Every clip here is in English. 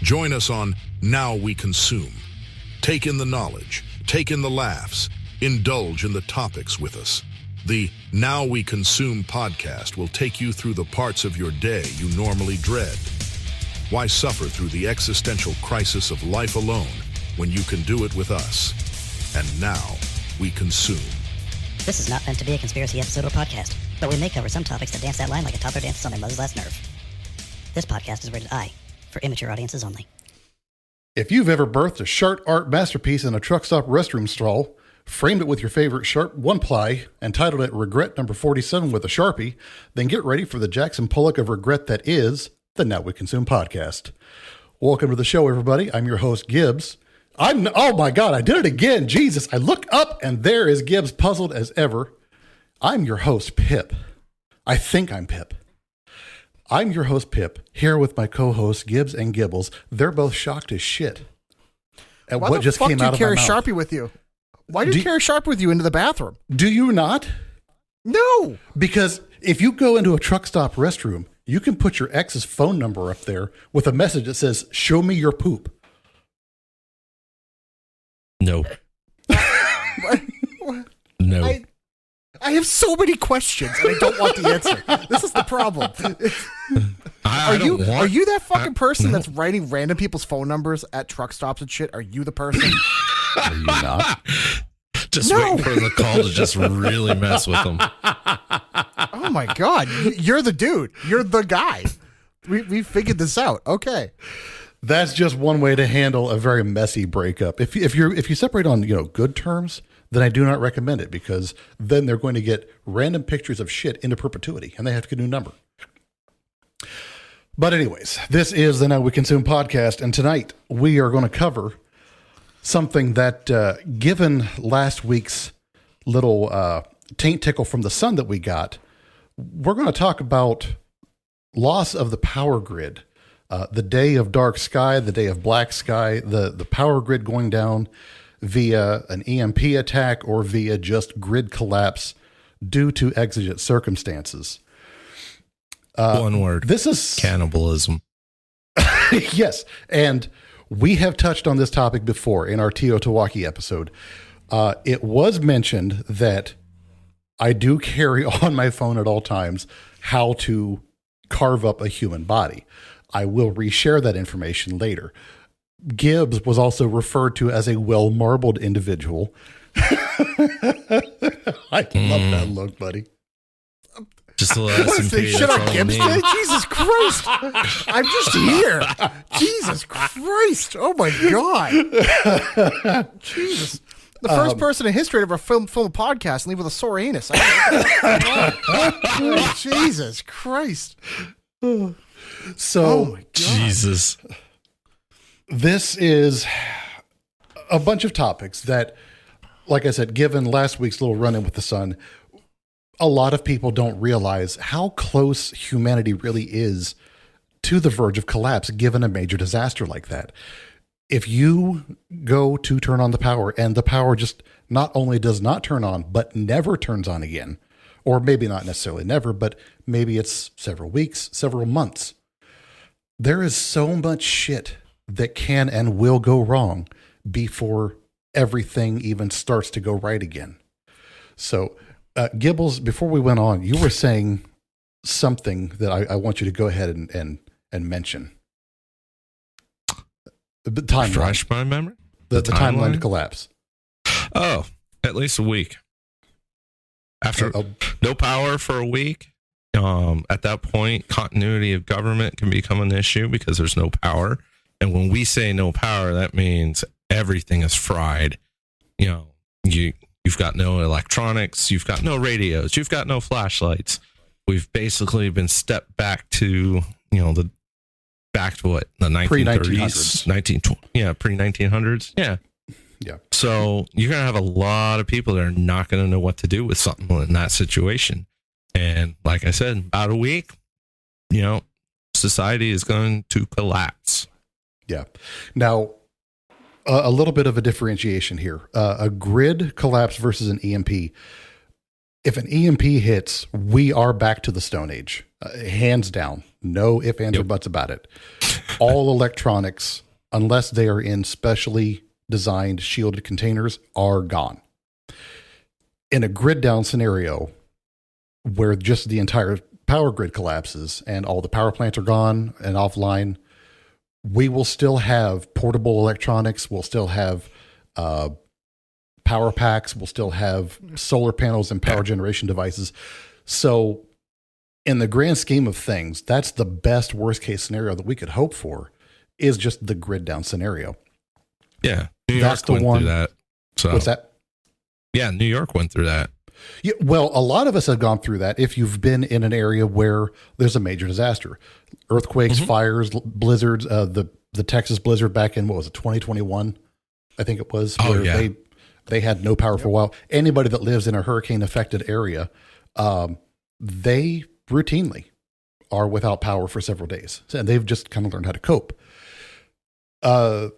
Join us on Now We Consume. Take in the knowledge, take in the laughs, indulge in the topics with us. The Now We Consume podcast will take you through the parts of your day you normally dread. Why suffer through the existential crisis of life alone when you can do it with us? And now we consume. This is not meant to be a conspiracy episode or podcast, but we may cover some topics that dance that line like a toddler dances on their mother's last nerve. This podcast is rated I, for immature audiences only. If you've ever birthed a sharp art masterpiece in a truck stop restroom stall, framed it with your favorite sharp one-ply, and titled it Regret Number 47 with a Sharpie, then get ready for the Jackson Pollock of regret that is the Now We Consume podcast. Welcome to the show, everybody. I'm your host, Gibbs. Oh my God, I did it again. Jesus, I look up and there is Gibbs, puzzled as ever. I'm your host, Pip. I think I'm Pip. I'm your host, Pip, here with my co-hosts, Gibbs and Gibbles. They're both shocked as shit at what just came out of my mouth. Why the fuck do you carry a Sharpie with you? Why do you carry a Sharpie with you into the bathroom? Do you not? No. Because if you go into a truck stop restroom, you can put your ex's phone number up there with a message that says, "Show me your poop." No. What? No. I have so many questions and I don't want the answer. This is the problem. Are you that fucking person that's writing random people's phone numbers at truck stops and shit? Are you the person? Are you not? Just waiting for the call to just really mess with them. Oh my God. You're the dude. You're the guy. We figured this out. Okay. That's just one way to handle a very messy breakup. If you separate on, good terms, then I do not recommend it, because then they're going to get random pictures of shit into perpetuity and they have to get a new number. But anyways, this is the Now We Consume podcast, and tonight we are going to cover something that, given last week's little taint tickle from the sun that we got, we're going to talk about loss of the power grid. The day of dark sky, the day of black sky, the power grid going down via an EMP attack or via just grid collapse due to exigent circumstances. One word. This is cannibalism. Yes. And we have touched on this topic before in our Teotihuacan episode. It was mentioned that I do carry on my phone at all times how to carve up a human body. I will reshare that information later. Gibbs was also referred to as a well-marbled individual. I love that look, buddy. Just a little S&P. Shut up, Gibbs. Jesus Christ. I'm just here. Jesus Christ. Oh my God. Jesus. The first person in history to ever film a podcast and leave with a sore anus. Oh, Jesus Christ. So, oh my God. Jesus. This is a bunch of topics that, like I said, given last week's little run-in with the sun, a lot of people don't realize how close humanity really is to the verge of collapse given a major disaster like that. If you go to turn on the power and the power just not only does not turn on, but never turns on again, or maybe not necessarily never, but maybe it's several weeks, several months, there is so much shit that can and will go wrong before everything even starts to go right again. So, Gibbles, before we went on, you were saying something that I want you to go ahead and mention. The timeline. Refresh my memory? The timeline to collapse. Oh, at least a week. After no power for a week, at that point, continuity of government can become an issue because there's no power. And when we say no power, that means everything is fried. You've got no electronics, you've got no radios, you've got no flashlights. We've basically been stepped back to, back to what, the 1930s, pre-1900s. Yeah. So you're going to have a lot of people that are not going to know what to do with something in that situation. And like I said, about a week, society is going to collapse. Yeah. Now, a little bit of a differentiation here. A grid collapse versus an EMP. If an EMP hits, we are back to the Stone Age. Hands down. No ifs, ands, or buts about it. all electronics, unless they are in specially designed shielded containers, are gone. In a grid down scenario where just the entire power grid collapses and all the power plants are gone and offline, we will still have portable electronics. We'll still have power packs. We'll still have solar panels and power generation devices. So in the grand scheme of things, that's the best worst case scenario that we could hope for, is just the grid down scenario. Yeah. New York That's the went one. through that. So What's that? yeah, New York went through that. Yeah, well, a lot of us have gone through that if you've been in an area where there's a major disaster. Earthquakes, fires, blizzards, the Texas blizzard back in, what was it, 2021? I think it was. Oh, where yeah. They had no power for a while. Anybody that lives in a hurricane-affected area, they routinely are without power for several days. And they've just kind of learned how to cope. The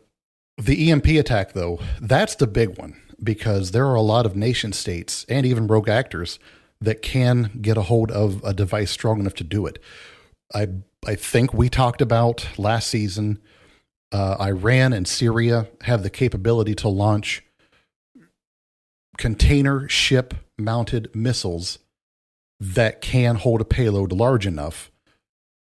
EMP attack, though, that's the big one, because there are a lot of nation states and even rogue actors that can get a hold of a device strong enough to do it. I think we talked about last season, Iran and Syria have the capability to launch container ship mounted missiles that can hold a payload large enough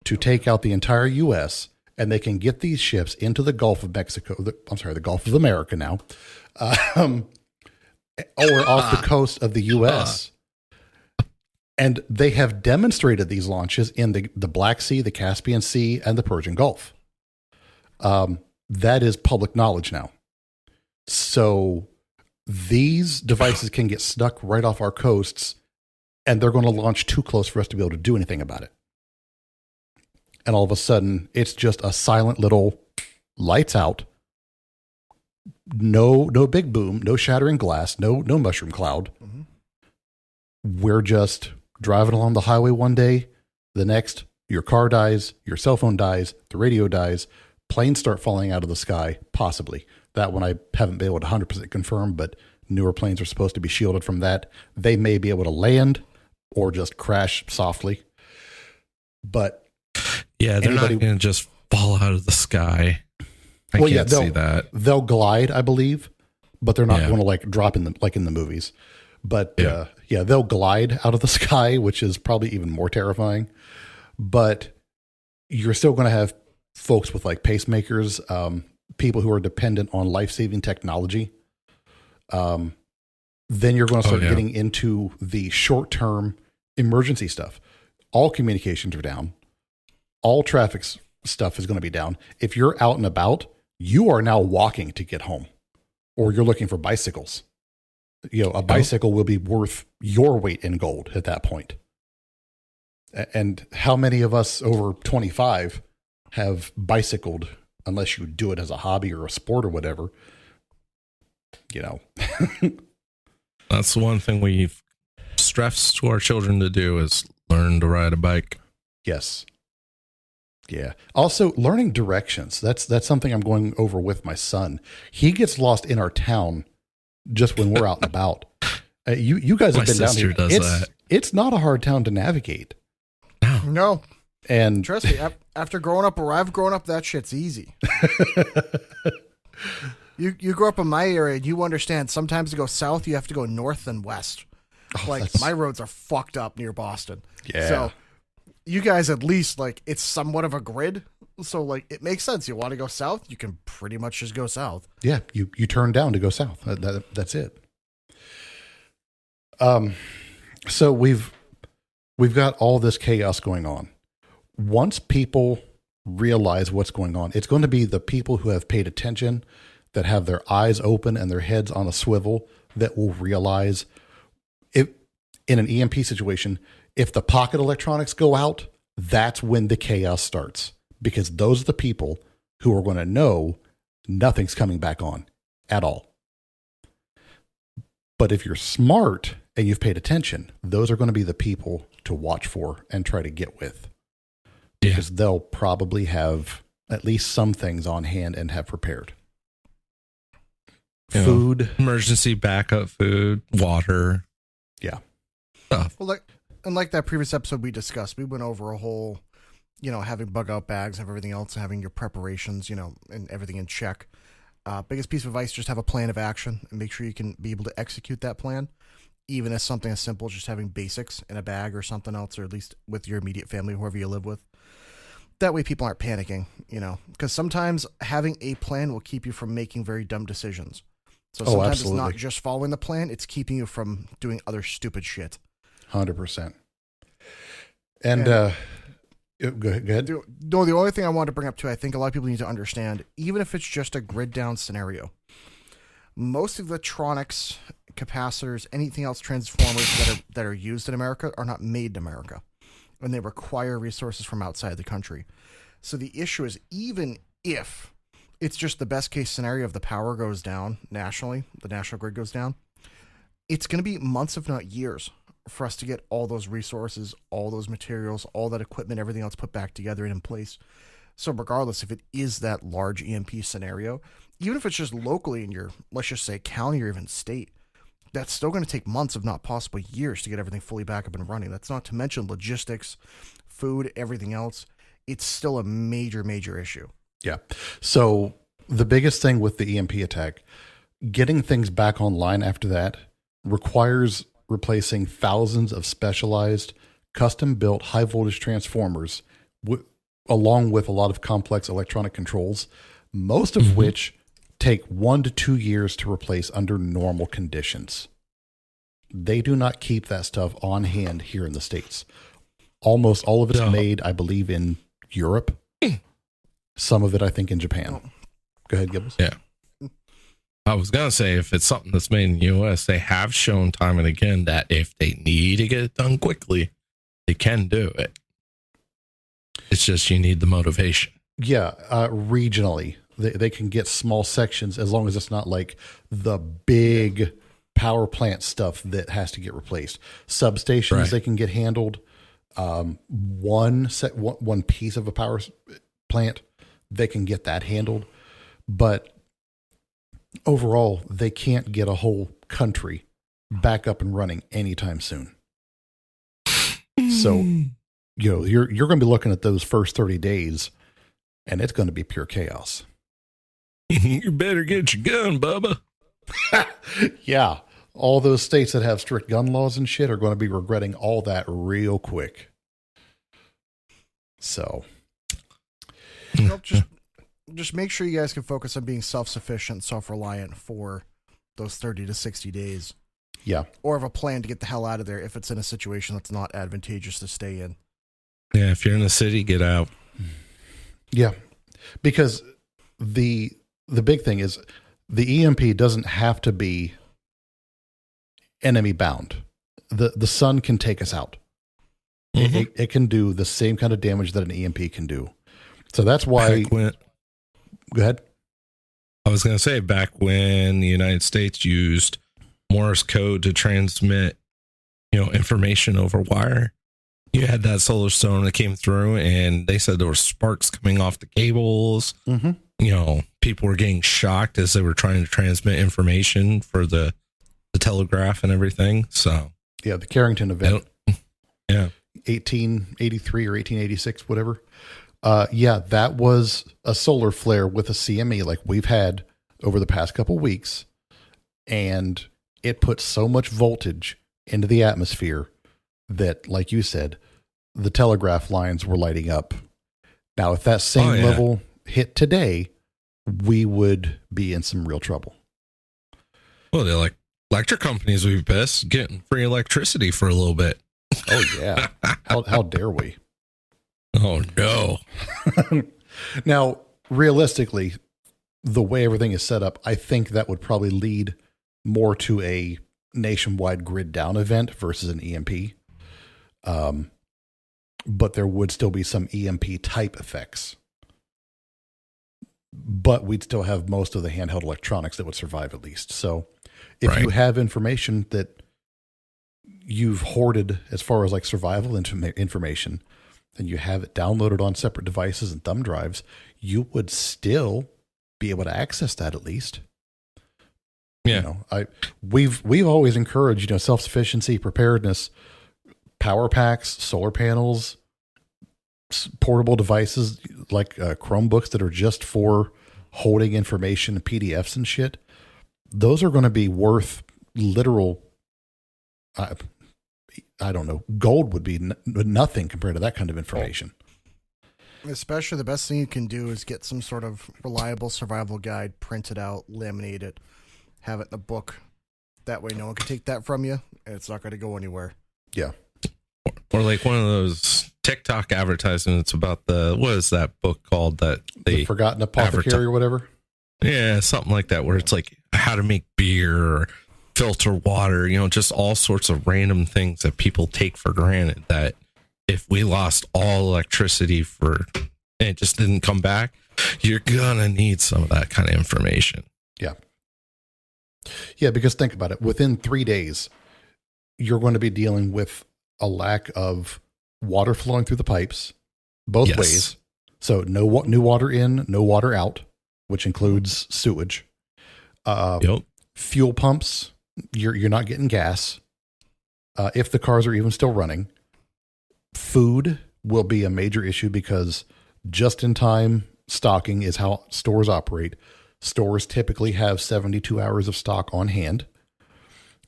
to take out the entire U.S., and they can get these ships into the Gulf of Mexico. The Gulf of America now, or off the coast of the U.S. And they have demonstrated these launches in the Black Sea, the Caspian Sea, and the Persian Gulf. That is public knowledge now. So these devices can get stuck right off our coasts, and they're going to launch too close for us to be able to do anything about it. And all of a sudden, it's just a silent little lights out. No big boom, no shattering glass, no mushroom cloud. Mm-hmm. We're just driving along the highway one day, the next, your car dies, your cell phone dies, the radio dies, planes start falling out of the sky, possibly. That one I haven't been able to 100% confirm, but newer planes are supposed to be shielded from that. They may be able to land or just crash softly. But yeah, they're not going to just fall out of the sky. I can't see that. They'll glide, I believe, but they're not going to like drop in the movies. But they'll glide out of the sky, which is probably even more terrifying. But you're still going to have folks with like pacemakers, people who are dependent on life-saving technology. Then you're going to start getting into the short-term emergency stuff. All communications are down. All traffic stuff is going to be down. If you're out and about, you are now walking to get home, or you're looking for bicycles. A bicycle will be worth your weight in gold at that point. And how many of us over 25 have bicycled, unless you do it as a hobby or a sport or whatever? That's the one thing we've stressed to our children to do, is learn to ride a bike. Yes. Yeah. Also, learning directions. That's something I'm going over with my son. He gets lost in our town just when we're out and about. You guys have been down here. It's not a hard town to navigate. No. And trust me, after growing up where I've grown up, that shit's easy. You grew up in my area, and you understand sometimes to go south, you have to go north and west. My roads are fucked up near Boston. Yeah. So you guys at least, it's somewhat of a grid. So, it makes sense. You want to go south, you can pretty much just go south. Yeah, you turn down to go south. That's it. So we've got all this chaos going on. Once people realize what's going on, it's going to be the people who have paid attention, that have their eyes open and their heads on a swivel, that will realize, if in an EMP situation, if the pocket electronics go out, that's when the chaos starts, because those are the people who are going to know nothing's coming back on at all. But if you're smart and you've paid attention, those are going to be the people to watch for and try to get with, because they'll probably have at least some things on hand and have prepared. Food, emergency backup food, water. Yeah. Stuff. Well, like that previous episode we discussed, we went over a whole having bug out bags, have everything else, having your preparations, and everything in check. Biggest piece of advice, just have a plan of action and make sure you can be able to execute that plan, even as something as simple as just having basics in a bag or something else, or at least with your immediate family, whoever you live with. That way people aren't panicking, because sometimes having a plan will keep you from making very dumb decisions. So sometimes it's not just following the plan, it's keeping you from doing other stupid shit. 100%. And go ahead. The only thing I wanted to bring up too, I think a lot of people need to understand, even if it's just a grid down scenario, most of the electronics, capacitors, anything else, transformers that are used in America are not made in America, and they require resources from outside the country. So the issue is, even if it's just the best case scenario, if the power goes down nationally, the national grid goes down, it's going to be months, if not years, for us to get all those resources, all those materials, all that equipment, everything else put back together and in place. So regardless if it is that large EMP scenario, even if it's just locally in your, let's just say, county or even state, that's still going to take months, if not possibly years, to get everything fully back up and running. That's not to mention logistics, food, everything else. It's still a major, major issue. Yeah. So the biggest thing with the EMP attack, getting things back online after that requires replacing thousands of specialized, custom-built high-voltage transformers, along with a lot of complex electronic controls, most of which take 1 to 2 years to replace under normal conditions. They do not keep that stuff on hand here in the States. Almost all of it's made, I believe, in Europe. Some of it, I think, in Japan. Go ahead, Gibbs. Yeah. I was going to say, if it's something that's made in the U.S., they have shown time and again that if they need to get it done quickly, they can do it. It's just you need the motivation. Yeah, regionally, they can get small sections as long as it's not like the big power plant stuff that has to get replaced. Substations, They can get handled. One piece of a power plant, they can get that handled. But overall, they can't get a whole country back up and running anytime soon. So, you're going to be looking at those first 30 days, and it's going to be pure chaos. You better get your gun, Bubba. Yeah. All those states that have strict gun laws and shit are going to be regretting all that real quick. So. Well, just make sure you guys can focus on being self-sufficient, self-reliant for those 30 to 60 days. Yeah. Or have a plan to get the hell out of there if it's in a situation that's not advantageous to stay in. Yeah, if you're in the city, get out. Yeah. Because the big thing is the EMP doesn't have to be enemy bound. The sun can take us out. It can do the same kind of damage that an EMP can do. So that's why. Go ahead. I was going to say, back when the United States used Morse code to transmit, information over wire, you had that solar storm that came through, and they said there were sparks coming off the cables. People were getting shocked as they were trying to transmit information for the telegraph and everything. So yeah, the Carrington event. Yeah. 1883 or 1886, whatever. That was a solar flare with a CME like we've had over the past couple weeks. And it put so much voltage into the atmosphere that, like you said, the telegraph lines were lighting up. Now, if that same level hit today, we would be in some real trouble. Well, they're like electric companies would be pissed getting free electricity for a little bit. Oh, yeah. How dare we? Oh, no. Now, realistically, the way everything is set up, I think that would probably lead more to a nationwide grid down event versus an EMP. But there would still be some EMP type effects. But we'd still have most of the handheld electronics that would survive at least. So if you have information that you've hoarded as far as like survival information, then you have it downloaded on separate devices and thumb drives, you would still be able to access that at least. Yeah. We've always encouraged, self-sufficiency, preparedness, power packs, solar panels, portable devices like Chromebooks that are just for holding information and PDFs and shit, those are going to be worth literal, I don't know, gold would be nothing compared to that kind of information. Especially the best thing you can do is get some sort of reliable survival guide, print it out, laminate it, have it in a book. That way no one can take that from you, and it's not going to go anywhere. Yeah. Or like one of those TikTok advertisements about what is that book called that The Forgotten Apothecary or whatever? Yeah, something like that, where it's like how to make beer or filter water, just all sorts of random things that people take for granted, that if we lost all electricity and it just didn't come back, you're gonna need some of that kind of information. Yeah. Yeah, because think about it. Within 3 days, you're going to be dealing with a lack of water flowing through the pipes both ways. So no new water in, no water out, which includes sewage. Fuel pumps, you're not getting gas. If the cars are even still running. Food will be a major issue because just-in-time stocking is how stores operate. Stores typically have 72 hours of stock on hand.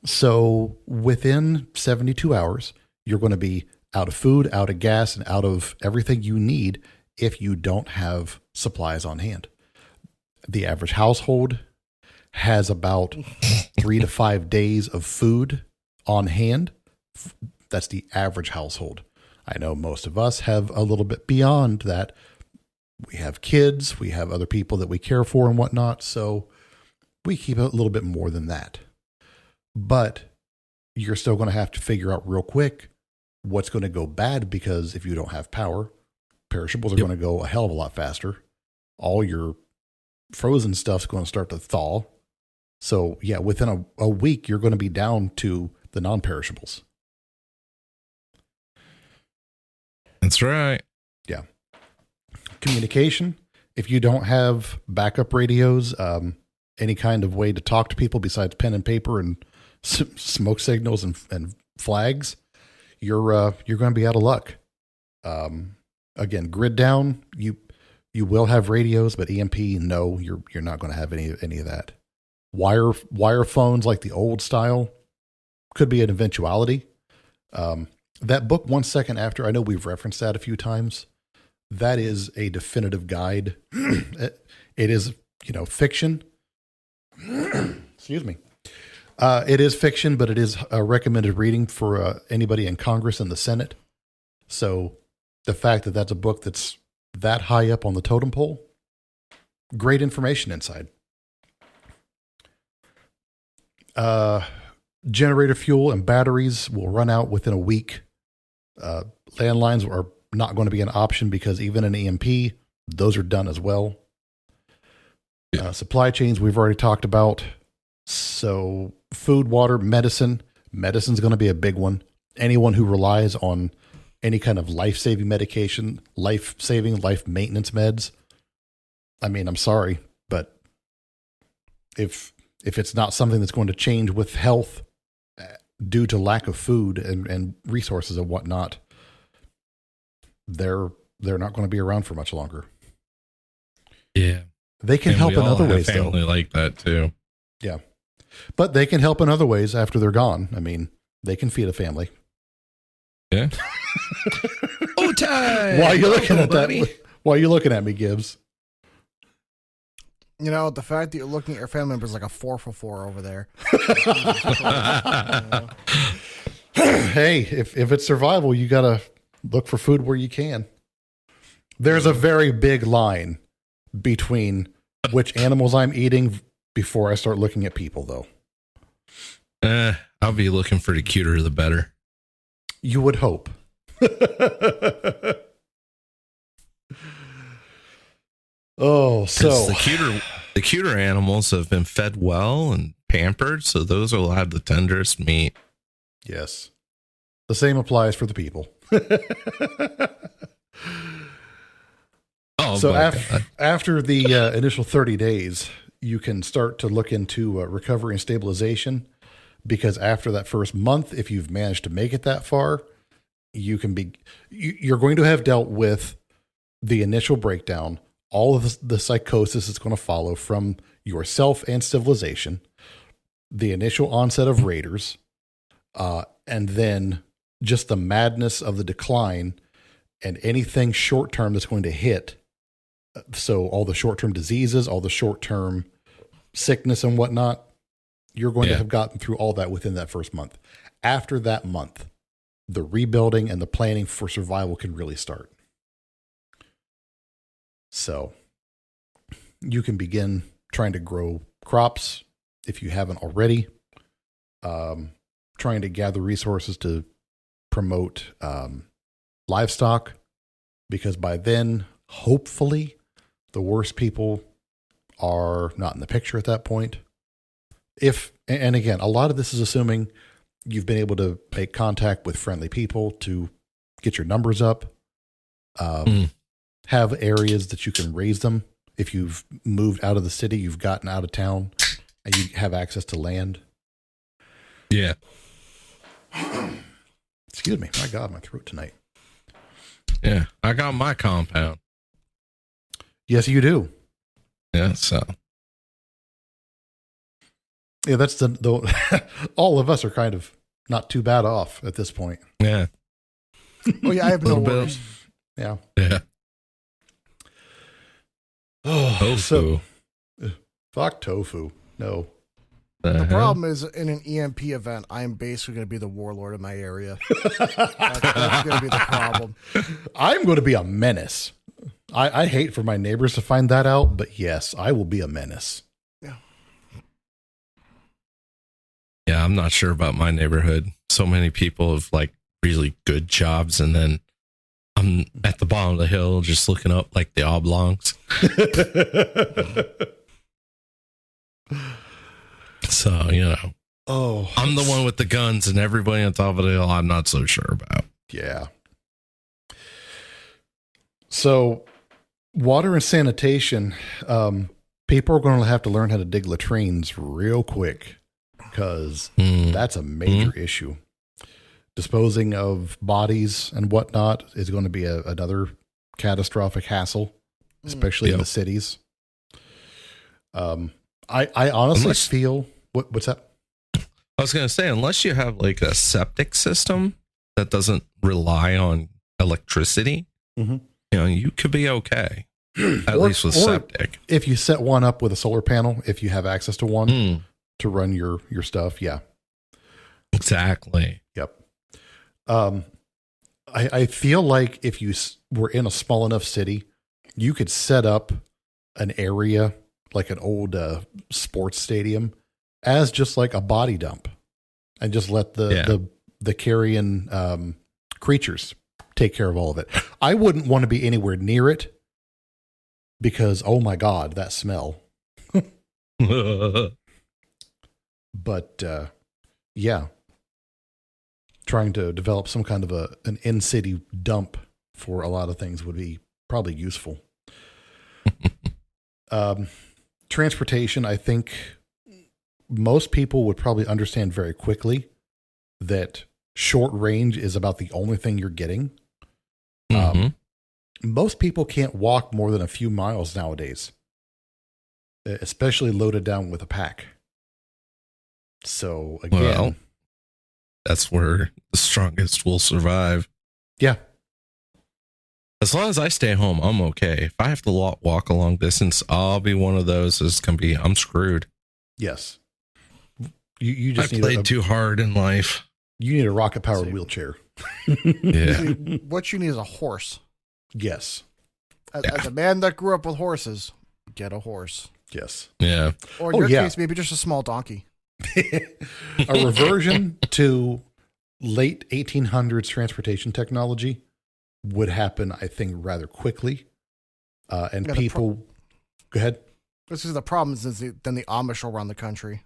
So within 72 hours, you're going to be out of food, out of gas, and out of everything you need if you don't have supplies on hand. The average household has about 3 to 5 days of food on hand. That's the average household. I know most of us have a little bit beyond that. We have kids, we have other people that we care for and whatnot, so we keep a little bit more than that. But you're still going to have to figure out real quick what's going to go bad, because if you don't have power, perishables are going to go a hell of a lot faster. All your frozen stuff's going to start to thaw. So yeah, within a week, you're going to be down to the non-perishables. That's right. Yeah. Communication. If you don't have backup radios, any kind of way to talk to people besides pen and paper and smoke signals and flags, you're going to be out of luck. Again, grid down. You will have radios, but EMP, no, you're not going to have any of that. Wire phones like the old style could be an eventuality. That book, 1 Second After, I know we've referenced that a few times. That is a definitive guide. It is, fiction. Excuse me. It is fiction, but it is a recommended reading for anybody in Congress and the Senate. So the fact that that's a book that's that high up on the totem pole, great information inside. Generator fuel and batteries will run out within a week. Landlines are not going to be an option because even in EMP, those are done as well. Supply chains we've already talked about. So food, water, medicine's going to be a big one. Anyone who relies on any kind of life-saving medication, life maintenance meds. I mean, I'm sorry, but if it's not something that's going to change with health due to lack of food and resources and whatnot, they're not going to be around for much longer. Yeah. They can help in other ways, though. Family like that too. Yeah. But they can help in other ways after they're gone. I mean, they can feed a family. Yeah. Oh, time. Why are you looking at that? Why are you looking at me, Gibbs? The fact that you're looking at your family members like a 4 for 4 over there. Hey, if it's survival, you got to look for food where you can. There's a very big line between which animals I'm eating before I start looking at people, though. I'll be looking for the cuter the better. You would hope. Oh, so the cuter animals have been fed well and pampered, so those will have the tenderest meat. Yes. The same applies for the people. So after the initial 30 days, you can start to look into recovery and stabilization, because after that first month, if you've managed to make it that far, you're going to have dealt with the initial breakdown, all of the psychosis that's going to follow from yourself and civilization, the initial onset of raiders, and then just the madness of the decline and anything short term that's going to hit. So all the short term diseases, all the short term sickness and whatnot, you're going to have gotten through all that within that first month. After that month, the rebuilding and the planning for survival can really start. So you can begin trying to grow crops if you haven't already, trying to gather resources to promote livestock, because by then, hopefully, the worst people are not in the picture at that point. And again, a lot of this is assuming you've been able to make contact with friendly people to get your numbers up, have areas that you can raise them. If you've moved out of the city, you've gotten out of town, and you have access to land. Yeah. Excuse me. My God, my throat tonight. Yeah. I got my compound. Yes, you do. Yeah. So. Yeah, that's the all of us are kind of not too bad off at this point. Yeah. Oh yeah, I have no worries. Yeah. Yeah. Oh, Tofu. Fuck tofu. No. The problem is, in an EMP event, I am basically going to be the warlord of my area. That's going to be the problem. I'm going to be a menace. I hate for my neighbors to find that out, but yes, I will be a menace. Yeah, I'm not sure about my neighborhood. So many people have like really good jobs, and then I'm at the bottom of the hill just looking up like the oblongs. So, you know, I'm the one with the guns, and everybody on top of the hill I'm not so sure about. Yeah. So, water and sanitation, people are going to have to learn how to dig latrines real quick, because that's a major issue. Disposing of bodies and whatnot is going to be another catastrophic hassle, especially in the cities. I honestly feel what's that? I was going to say, unless you have like a septic system that doesn't rely on electricity, you know, you could be okay. At least with septic. If you set one up with a solar panel, if you have access to one to run your stuff. Yeah, exactly. Yep. I feel like if you were in a small enough city, you could set up an area like an old sports stadium as just like a body dump, and just let the carrion creatures take care of all of it. I wouldn't want to be anywhere near it, because oh my God, that smell. But yeah, trying to develop some kind of an in-city dump for a lot of things would be probably useful. Transportation, I think most people would probably understand very quickly that short range is about the only thing you're getting. Most people can't walk more than a few miles nowadays, especially loaded down with a pack. So again, that's where the strongest will survive. Yeah. As long as I stay home, I'm okay. If I have to walk a long distance, I'll be one of those that's going to be, I'm screwed. Yes. You just I played too hard in life. You need a rocket powered wheelchair. Yeah. What you need is a horse. Yes. As a man that grew up with horses, get a horse. Yes. Yeah. Or in your case, maybe just a small donkey. A reversion to late 1800s transportation technology would happen, I think, rather quickly. And people, go ahead. This is the problem is then the Amish will run the country.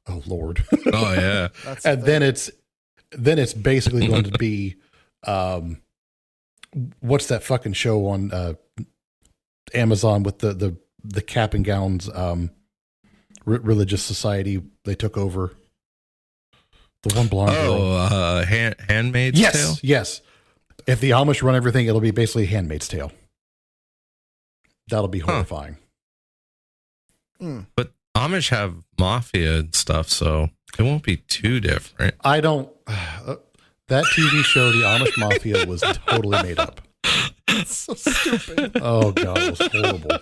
Oh Lord. Oh yeah. And then it's basically going to be, what's that fucking show on Amazon with the cap and gowns, religious society they took over? The one blonde girl. Handmaid's Tale? Yes. If the Amish run everything, it'll be basically Handmaid's Tale. That'll be horrifying. But Amish have mafia and stuff, so it won't be too different. I don't... that TV show, The Amish Mafia, was totally made up. That's so stupid. Oh, God, it was horrible.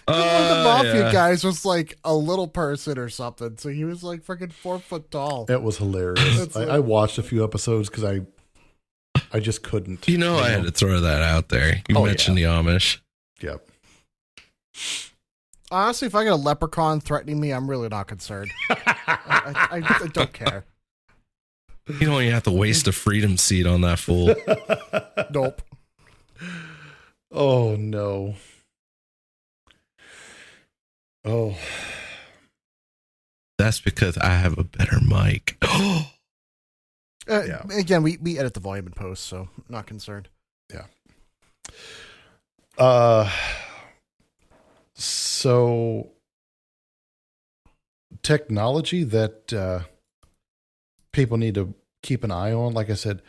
One of the mafia guys was like a little person or something, so he was like freaking 4 foot tall. It was hilarious. I watched a few episodes because I just couldn't. I had to throw that out there. You mentioned the Amish. Yep. Honestly, if I get a leprechaun threatening me, I'm really not concerned. I don't care. You don't even have to waste a freedom seat on that fool. Nope. Oh, no. Oh. That's because I have a better mic. Again, we edit the volume in post, so not concerned. Yeah. So technology that people need to keep an eye on, like I said,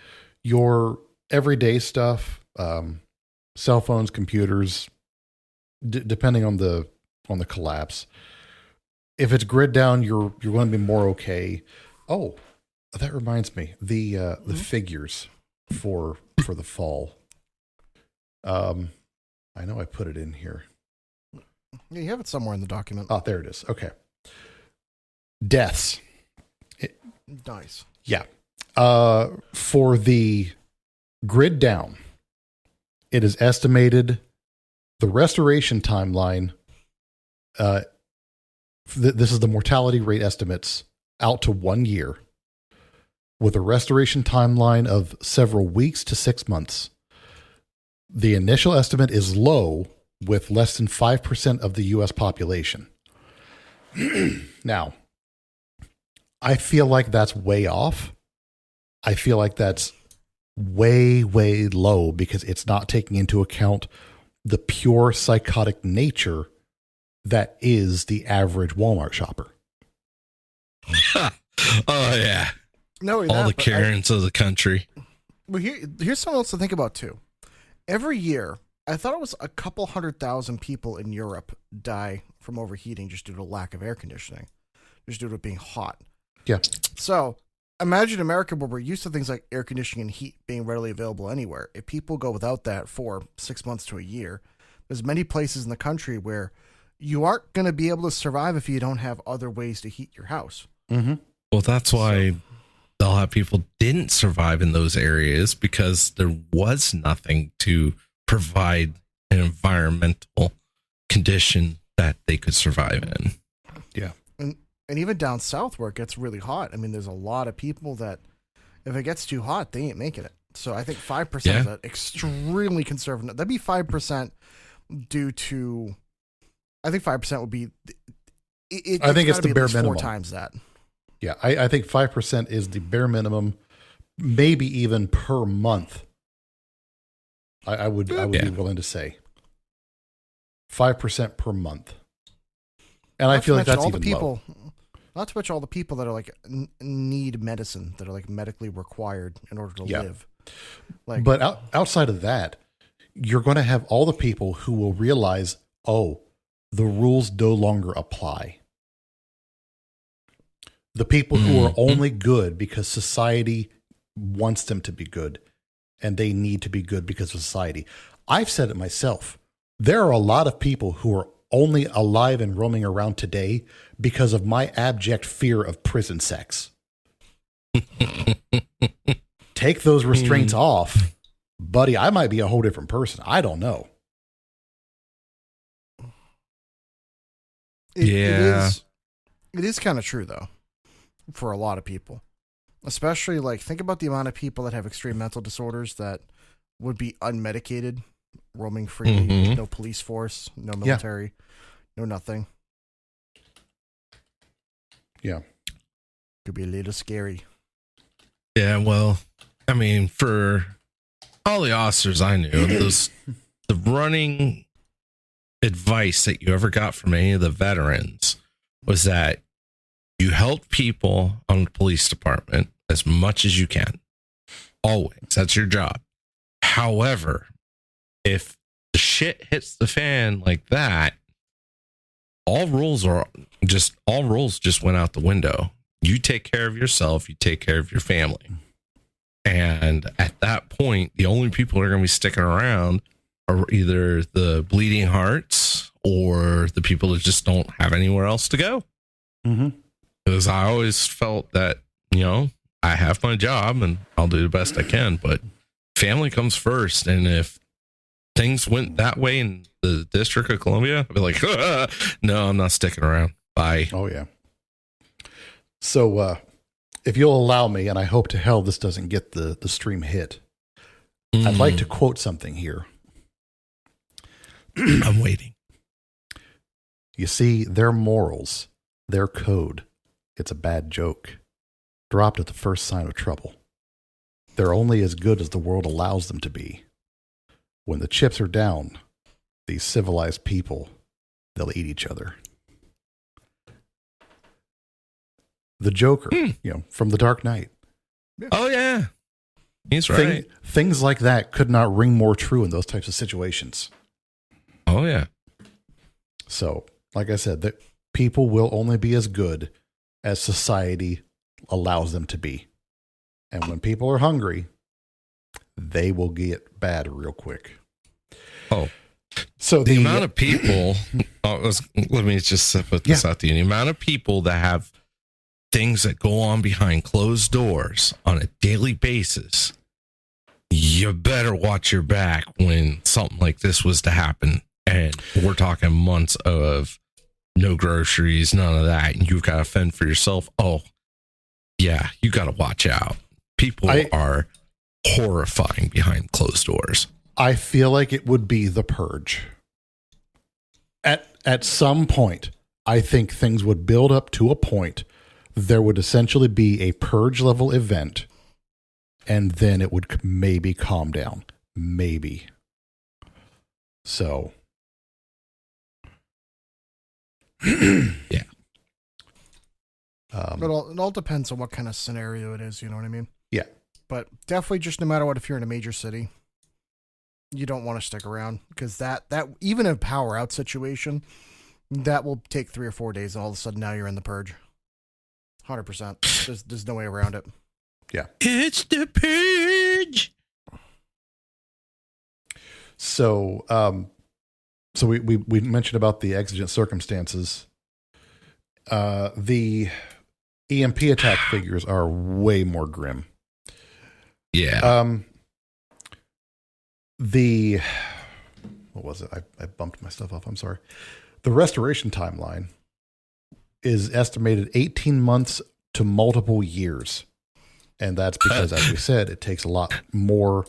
your everyday stuff, cell phones, computers, depending on the collapse. If it's grid down, you're going to be more okay. Oh, that reminds me, the figures for the fall. I know I put it in here. Yeah, you have it somewhere in the document. Oh, there it is. Okay. Deaths. Nice. Yeah. For the grid down, it is estimated the restoration timeline. This is the mortality rate estimates out to 1 year, with a restoration timeline of several weeks to 6 months. The initial estimate is low, with less than 5% of the U.S. population. Now, I feel like that's way off. I feel like that's way, way low because it's not taking into account the pure psychotic nature that is the average Walmart shopper. Oh, yeah. No, all the Karens of the country. Well, here's something else to think about, too. Every year, I thought it was a couple 100,000 people in Europe die from overheating just due to lack of air conditioning, just due to it being hot. Yeah. So imagine America, where we're used to things like air conditioning and heat being readily available anywhere. If people go without that for 6 months to a year, there's many places in the country where you aren't going to be able to survive if you don't have other ways to heat your house. Mm-hmm. Well, that's why a lot of people didn't survive in those areas, because there was nothing to provide an environmental condition that they could survive in. Yeah. And even down south where it gets really hot, I mean, there's a lot of people that if it gets too hot, they ain't making it. So I think 5% is that extremely conservative. That'd be 5% due to, I think 5% would be, I think it's the bare minimum. 4 times that. Yeah, I think 5% is the bare minimum, maybe even per month. I would be willing to say 5% per month, and I feel like that's even low. Not to mention all the people that are like need medicine, that are like medically required in order to live. Like, but outside of that, you're going to have all the people who will realize, oh, the rules no longer apply. The people who are only good because society wants them to be good, and they need to be good because of society. I've said it myself. There are a lot of people who are only alive and roaming around today because of my abject fear of prison sex. Take those restraints off, buddy. I might be a whole different person. I don't know. It is kind of true, though, for a lot of people. Especially, like, think about the amount of people that have extreme mental disorders that would be unmedicated, roaming freely, no police force, no military, no nothing. Yeah. Could be a little scary. Yeah, well, I mean, for all the officers I knew, the running advice that you ever got from any of the veterans was that You help people on the police department as much as you can. Always. That's your job. However, if the shit hits the fan like that, all rules just went out the window. You take care of yourself, you take care of your family. And at that point, the only people that are going to be sticking around are either the bleeding hearts or the people that just don't have anywhere else to go. Because I always felt that, I have my job and I'll do the best I can, but family comes first. And if things went that way in the District of Columbia, I'd be like, no, I'm not sticking around. Bye. Oh, yeah. So, if you'll allow me, and I hope to hell this doesn't get the stream hit, I'd like to quote something here. I'm waiting. You see, their morals, their code, it's a bad joke. Dropped at the first sign of trouble. They're only as good as the world allows them to be. When the chips are down, these civilized people, they'll eat each other. The Joker, from The Dark Knight. Oh, yeah. He's right. Things like that could not ring more true in those types of situations. Oh, yeah. So, like I said, that people will only be as good as society allows them to be. And when people are hungry, they will get bad real quick. Oh. So the amount of people, let me just put this out to you. The amount of people that have things that go on behind closed doors on a daily basis, you better watch your back when something like this was to happen. And we're talking months of no groceries, none of that. And you've got to fend for yourself. Oh, yeah, you got to watch out. People are horrifying behind closed doors. I feel like it would be the purge. At some point, I think things would build up to a point. There would essentially be a purge level event, and then it would maybe calm down. Maybe. So. Yeah. But it all depends on what kind of scenario it is, you know what I mean? Yeah. But definitely just no matter what, if you're in a major city, you don't want to stick around because that even a power out situation, that will take 3 or 4 days and all of a sudden now you're in the purge. 100%. There's no way around it. Yeah. It's the purge. So, we mentioned about the exigent circumstances. The EMP attack figures are way more grim. Yeah. What was it? I bumped my stuff off. I'm sorry. The restoration timeline is estimated 18 months to multiple years. And that's because, as we said, it takes a lot more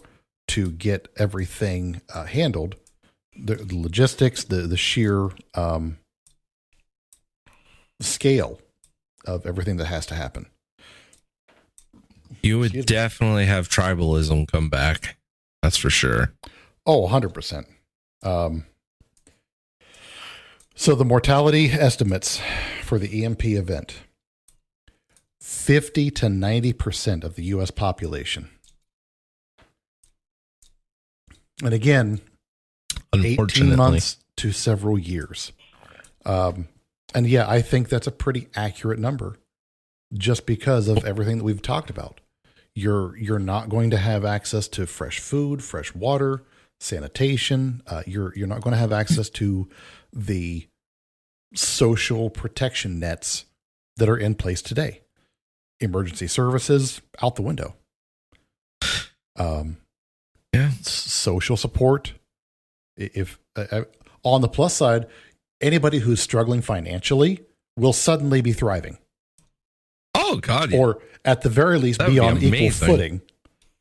to get everything handled. The logistics, the sheer scale of everything that has to happen. You would definitely have tribalism come back. That's for sure. Oh, 100%. So the mortality estimates for the EMP event, 50 to 90% of the U.S. population. And again, 18 months to several years. And yeah, I think that's a pretty accurate number just because of everything that we've talked about. You're not going to have access to fresh food, fresh water, sanitation. You're not going to have access to the social protection nets that are in place today. Emergency services out the window. Social support. If on the plus side, anybody who's struggling financially will suddenly be thriving. Oh God! Yeah. Or at the very least, be on equal footing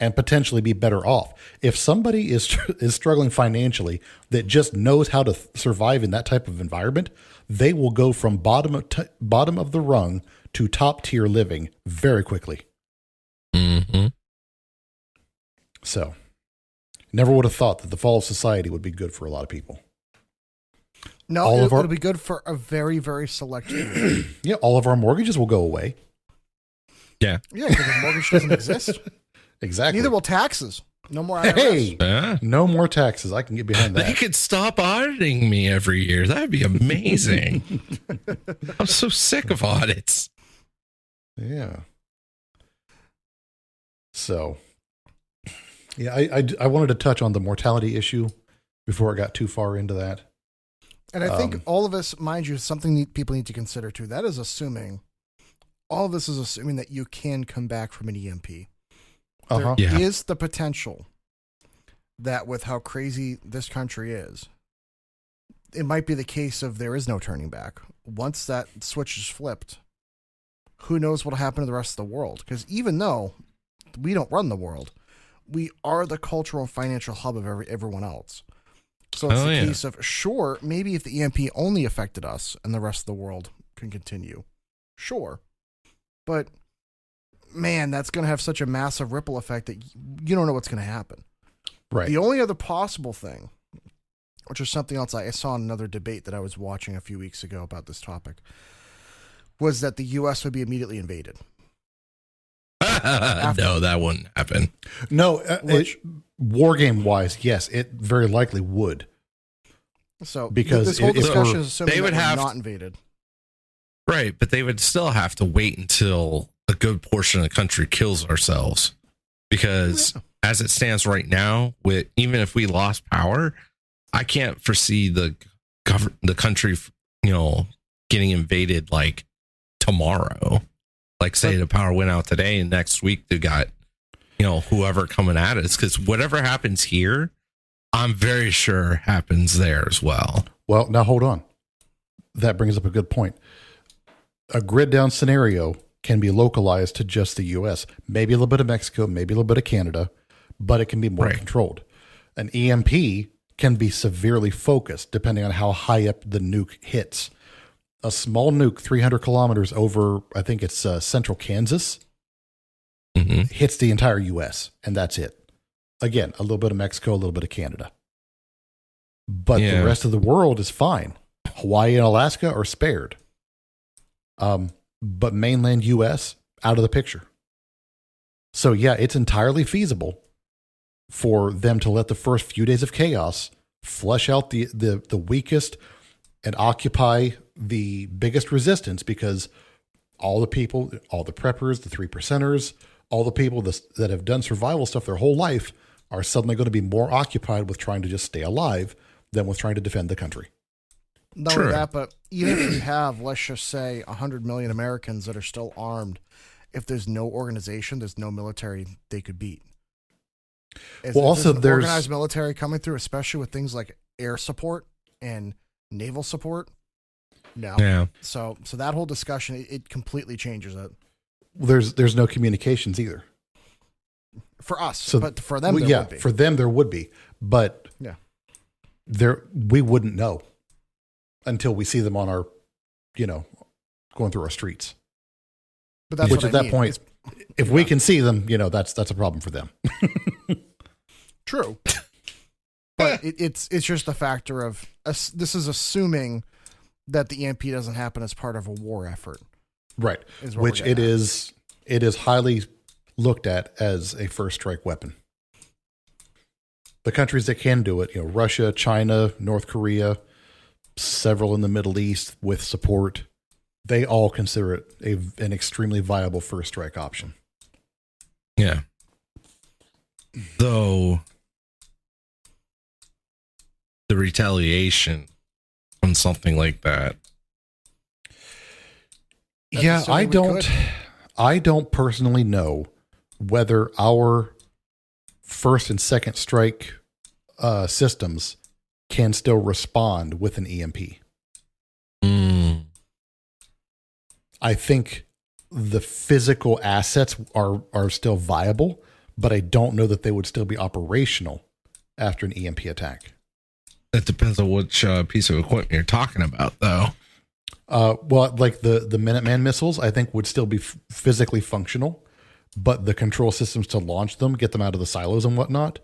and potentially be better off. If somebody is struggling financially that just knows how to survive in that type of environment, they will go from bottom of the rung to top tier living very quickly. Mm-hmm. So, never would have thought that the fall of society would be good for a lot of people. No, it'll be good for a very, very select few. Yeah, all of our mortgages will go away. Yeah. Yeah, because the mortgage doesn't exist. Exactly. Neither will taxes. No more IRS. Hey, no more taxes. I can get behind that. They could stop auditing me every year. That'd be amazing. I'm so sick of audits. Yeah. So, yeah, I wanted to touch on the mortality issue before I got too far into that. And I think all of us, mind you, something people need to consider too. That is assuming, all of this is assuming that you can come back from an EMP. There is the potential that with how crazy this country is, it might be the case of there is no turning back. Once that switch is flipped, who knows what will happen to the rest of the world? Because even though we don't run the world, we are the cultural and financial hub of everyone else. So it's the case of, sure, maybe if the EMP only affected us and the rest of the world can continue, sure. But, man, that's going to have such a massive ripple effect that you don't know what's going to happen. Right. The only other possible thing, which is something else I saw in another debate that I was watching a few weeks ago about this topic, was that the U.S. would be immediately invaded. No, that wouldn't happen. No, war game wise, yes, it very likely would. So because this whole discussion is assuming they would have not invaded. Right, but they would still have to wait until a good portion of the country kills ourselves. Because as it stands right now, with even if we lost power, I can't foresee the country, getting invaded like tomorrow. Like say the power went out today and next week they got, whoever coming at us. Because whatever happens here, I'm very sure happens there as well. Well, now hold on. That brings up a good point. A grid down scenario can be localized to just the U.S. Maybe a little bit of Mexico, maybe a little bit of Canada, but it can be more controlled. An EMP can be severely focused depending on how high up the nuke hits. A small nuke 300 kilometers over, I think it's central Kansas, hits the entire U.S., and that's it. Again, a little bit of Mexico, a little bit of Canada. But the rest of the world is fine. Hawaii and Alaska are spared. But mainland U.S., out of the picture. So, yeah, it's entirely feasible for them to let the first few days of chaos flush out the weakest and occupy the biggest resistance, because all the people, all the preppers, the 3%ers, all the people that have done survival stuff their whole life are suddenly going to be more occupied with trying to just stay alive than with trying to defend the country. Not only that, but even if you have, let's just say, 100 million Americans that are still armed, if there's no organization, there's no military they could beat. There's organized military coming through, especially with things like air support and naval support. No. Yeah. So that whole discussion, it completely changes it. There's no communications either. For us, but for them, there would be. For them, there would be. But we wouldn't know until we see them on our, going through our streets. But that's which at that point, if we can see them, that's a problem for them. True. But it's just a factor of this is assuming that the EMP doesn't happen as part of a war effort. Right. Which it is highly looked at as a first strike weapon. The countries that can do it, Russia, China, North Korea, several in the Middle East with support, they all consider it an extremely viable first strike option. Yeah. Though the retaliation on something like that. Yeah, I don't personally know whether our first and second strike systems can still respond with an EMP. I think the physical assets are still viable, but I don't know that they would still be operational after an EMP attack. That depends on which piece of equipment you're talking about, though. Well, like the Minuteman missiles, I think would still be physically functional, but the control systems to launch them, get them out of the silos and whatnot,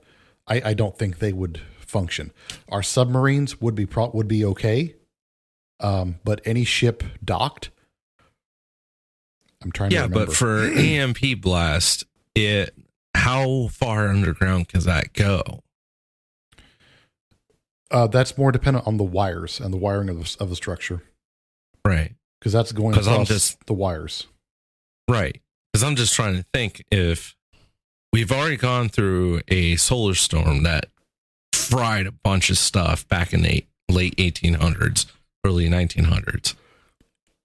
I don't think they would function. Our submarines would be okay, But any ship docked, I'm trying to remember. But for EMP blast, how far underground can that go? That's more dependent on the wires and the wiring of the structure. Right. Because that's going across the wires. Right. Because I'm just trying to think, if we've already gone through a solar storm that fried a bunch of stuff back in the late 1800s, early 1900s.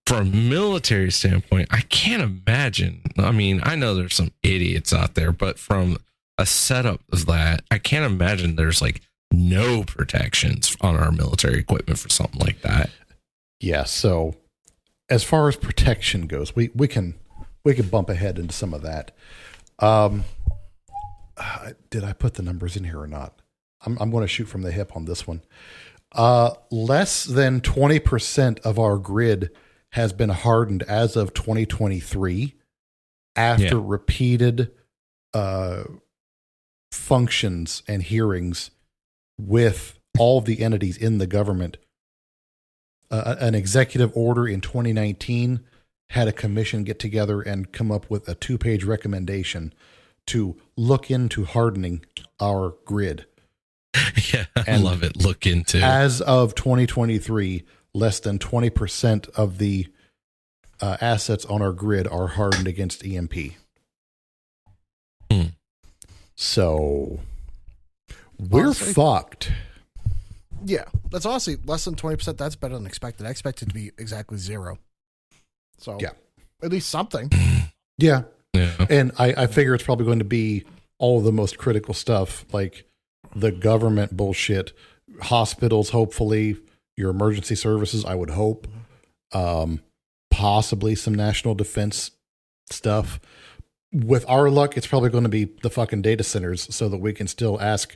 From a military standpoint, I can't imagine. I mean, I know there's some idiots out there, but from a setup of that, I can't imagine there's like no protections on our military equipment for something like that. Yeah. So as far as protection goes, we can bump ahead into some of that. Did I put the numbers in here or not? I'm going to shoot from the hip on this one. Less than 20% of our grid has been hardened as of 2023 after repeated functions and hearings with all the entities in the government. An executive order in 2019 had a commission get together and come up with a 2-page recommendation to look into hardening our grid. Yeah, I love it. Look into. As of 2023, less than 20% of the assets on our grid are hardened against EMP. So we're fucked. Yeah, that's honestly less than 20%. That's better than expected. I expected to be exactly 0. So yeah, at least something. Yeah. And I figure it's probably going to be all of the most critical stuff, like the government bullshit, hospitals, hopefully, your emergency services, I would hope, possibly some national defense stuff. With our luck, it's probably going to be the fucking data centers so that we can still ask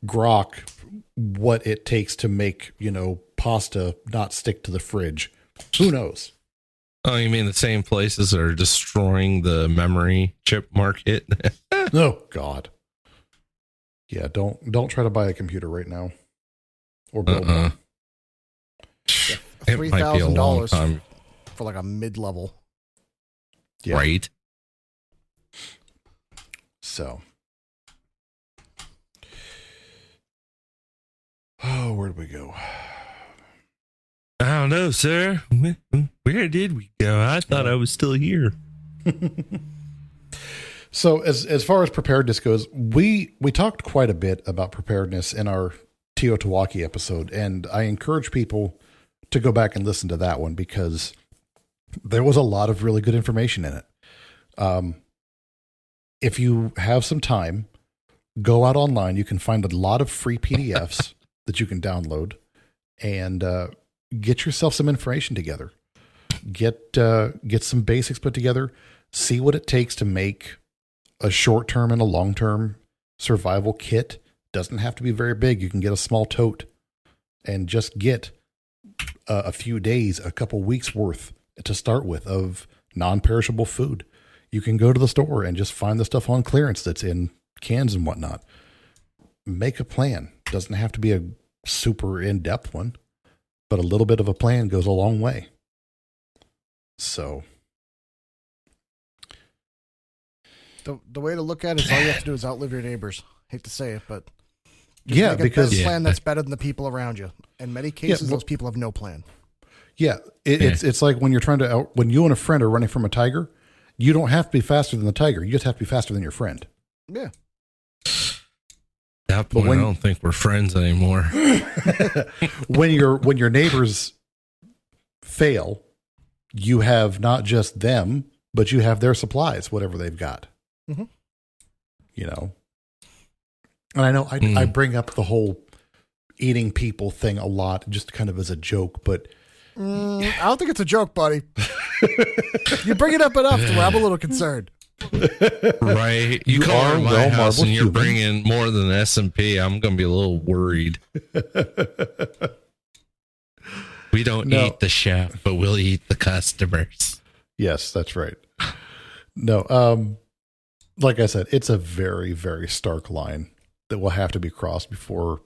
Grok what it takes to make, pasta not stick to the fridge. Who knows? Oh, you mean the same places that are destroying the memory chip market? Oh, God. Yeah, don't try to buy a computer right now. Or build one. Yeah, $3,000 for like a mid-level. Yeah. Right. So. Oh, where'd we go? I don't know, sir. Where did we go? I thought I was still here. So as far as preparedness goes, we talked quite a bit about preparedness in our Teotihuacan episode, and I encourage people to go back and listen to that one because there was a lot of really good information in it. If you have some time, go out online. You can find a lot of free PDFs that you can download and get yourself some information together. Get some basics put together. See what it takes to make a short-term and a long-term survival kit. Doesn't have to be very big. You can get a small tote and just get a few days, a couple weeks worth to start with of non-perishable food. You can go to the store and just find the stuff on clearance that's in cans and whatnot. Make a plan. Doesn't have to be a super in-depth one, but a little bit of a plan goes a long way. So the way to look at it is all you have to do is outlive your neighbors. Hate to say it, but yeah, because a plan that's better than the people around you. In many cases, those people have no plan. Yeah, it's like when you're trying to when you and a friend are running from a tiger, you don't have to be faster than the tiger. You just have to be faster than your friend. Yeah. At that point, I don't think we're friends anymore. when your neighbors fail, you have not just them, but you have their supplies, whatever they've got. Mm-hmm. And I know I bring up the whole eating people thing a lot, just kind of as a joke, but I don't think it's a joke, buddy. You bring it up enough to where I'm a little concerned. Right. You are my house and you're bringing more than S&P. I'm going to be a little worried. We don't eat the chef, but we'll eat the customers. Yes, that's right. No, like I said, it's a very, very stark line that will have to be crossed before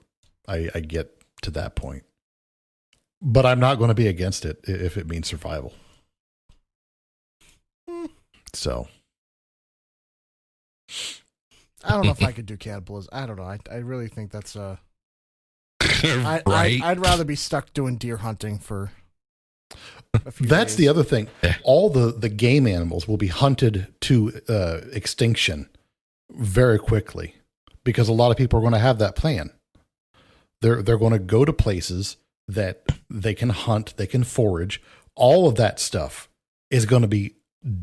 I get to that point. but I'm not going to be against it if it means survival. So I don't know if I could do cannibalism. I don't know. I really think that's Right. I'd rather be stuck doing deer hunting for a few that's days. the other thing. All the game animals will be hunted to extinction very quickly because a lot of people are going to have that plan. They're going to go to places that they can hunt, they can forage. All of that stuff is going to be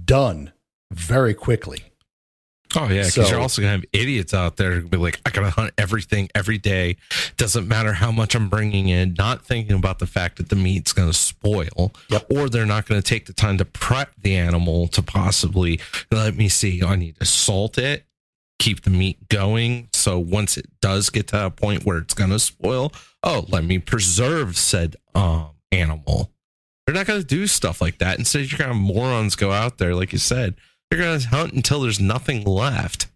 done very quickly. Oh, yeah, because So- you're also going to have idiots out there who be like, I got to hunt everything every day. Doesn't matter how much I'm bringing in, not thinking about the fact that the meat's going to spoil, or they're not going to take the time to prep the animal to possibly, let me see, I need to salt it, keep the meat going. So once it does get to a point where it's going to spoil, let me preserve said animal. They're not going to do stuff like that. Instead, you're going to have morons go out there, like you said. They're going to hunt until there's nothing left.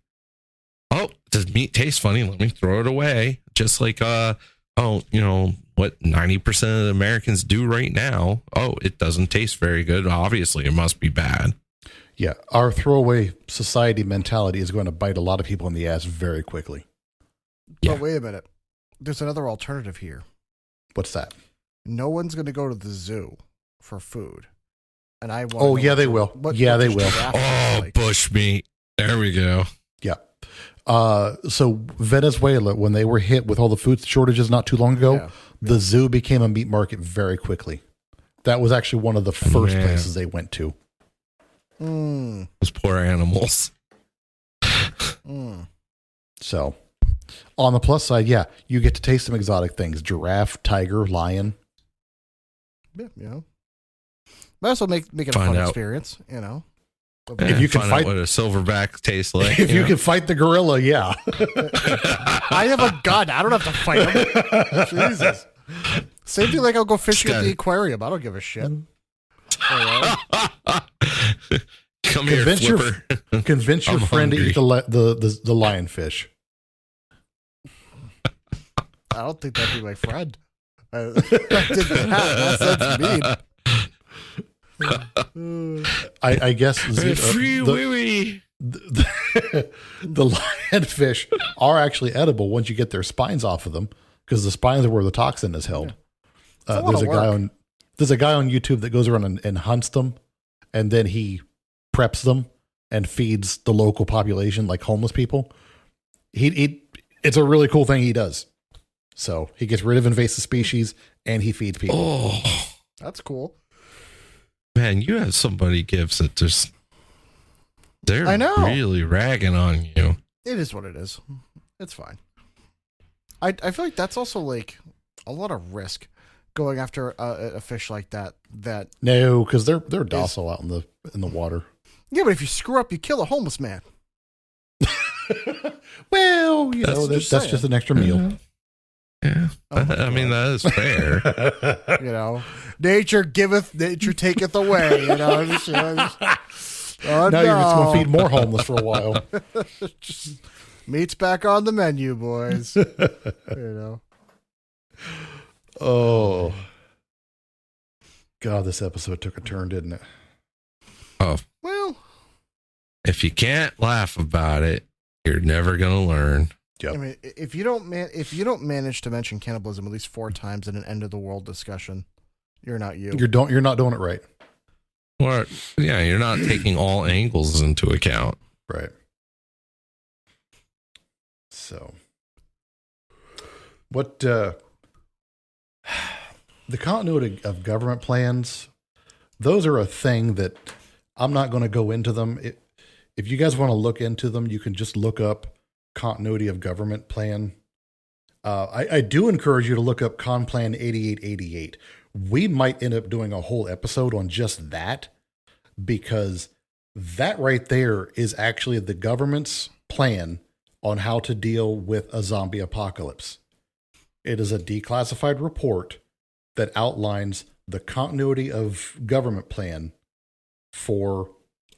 Oh, does meat taste funny? Let me throw it away. Just like, what 90% of the Americans do right now. Oh, it doesn't taste very good. Obviously, it must be bad. Yeah, our throwaway society mentality is going to bite a lot of people in the ass very quickly. Yeah. But wait a minute. There's another alternative here. What's that? No one's going to go to the zoo for food. And I want. Oh, yeah, they will. Yeah, they will. Oh, bush meat. There we go. Yeah. So Venezuela, when they were hit with all the food shortages not too long ago, the zoo became a meat market very quickly. That was actually one of the first places they went to. Those poor animals. So on the plus side, yeah, you get to taste some exotic things. Giraffe, tiger, lion. Yeah. Might also make it a fun experience, you know. If you can find fight out what a silverback tastes like. if you can fight the gorilla, yeah. I have a gun. I don't have to fight him. Jesus. Same thing like I'll go fishing at the aquarium. I don't give a shit. Come here, Flipper. Convince your I'm friend hungry. to eat the lionfish. I don't think that'd be my friend. I did that. That's mean. I guess Free wee. the lionfish are actually edible once you get their spines off of them because the spines are where the toxin is held. There's a guy on YouTube that goes around and hunts them, and then he preps them and feeds the local population, like homeless people. It's a really cool thing he does. So he gets rid of invasive species and he feeds people. Oh, That's cool. man, you have somebody gives that just they're I know. really ragging on you. It is what it is. It's fine. I feel like that's also like a lot of risk going after a fish like that. No, because they're docile out in the water. Yeah, but if you screw up, you kill a homeless man. Well, That's that's just an extra meal. Yeah, Oh my I mean that is fair. You know, nature giveth, nature taketh away. You know, oh, Now you're just going to feed more homeless for a while. Just, meat's back on the menu, boys. You know. Oh, God, this episode took a turn, didn't it? Oh, Well, if you can't laugh about it, you're never gonna learn. Yep. I mean, if you don't manage to mention cannibalism at least 4 times in an end of the world discussion, you're not you. You're not doing it right. Or yeah, you're not taking all angles into account. Right. So, what the continuity of government plans, those are a thing that I'm not going to go into them. If you guys want to look into them, you can just look up continuity of government plan. I do encourage you to look up Con Plan 8888. We might end up doing a whole episode on just that because that right there is actually the government's plan on how to deal with a zombie apocalypse. It is a declassified report that outlines the continuity of government plan for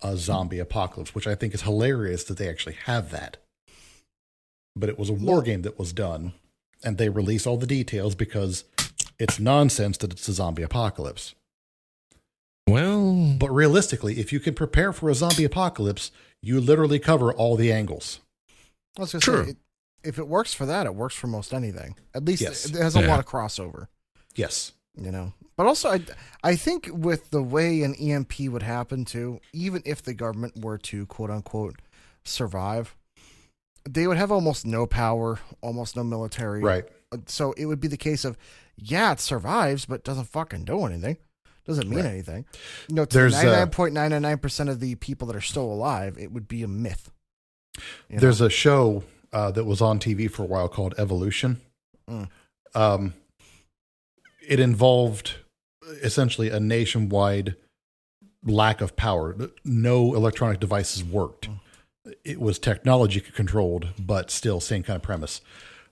a zombie apocalypse, which I think is hilarious that they actually have that. But it was a war game that was done, and they released all the details because It's nonsense that it's a zombie apocalypse. Well, But realistically, if you can prepare for a zombie apocalypse, you literally cover all the angles. I was going to say, if it works for that, it works for most anything. At least Yes. it has a lot of crossover. Yes. You know, but also I think with the way an EMP would happen too, even if the government were to quote unquote survive, they would have almost no power, almost no military. Right. So it would be the case of, yeah, it survives, but doesn't fucking do anything. Doesn't mean anything. You know, to 99.999% of the people that are still alive, it would be a myth. There's a show that was on TV for a while called Evolution. It involved essentially a nationwide lack of power. No electronic devices worked. It was technology controlled, but still same kind of premise.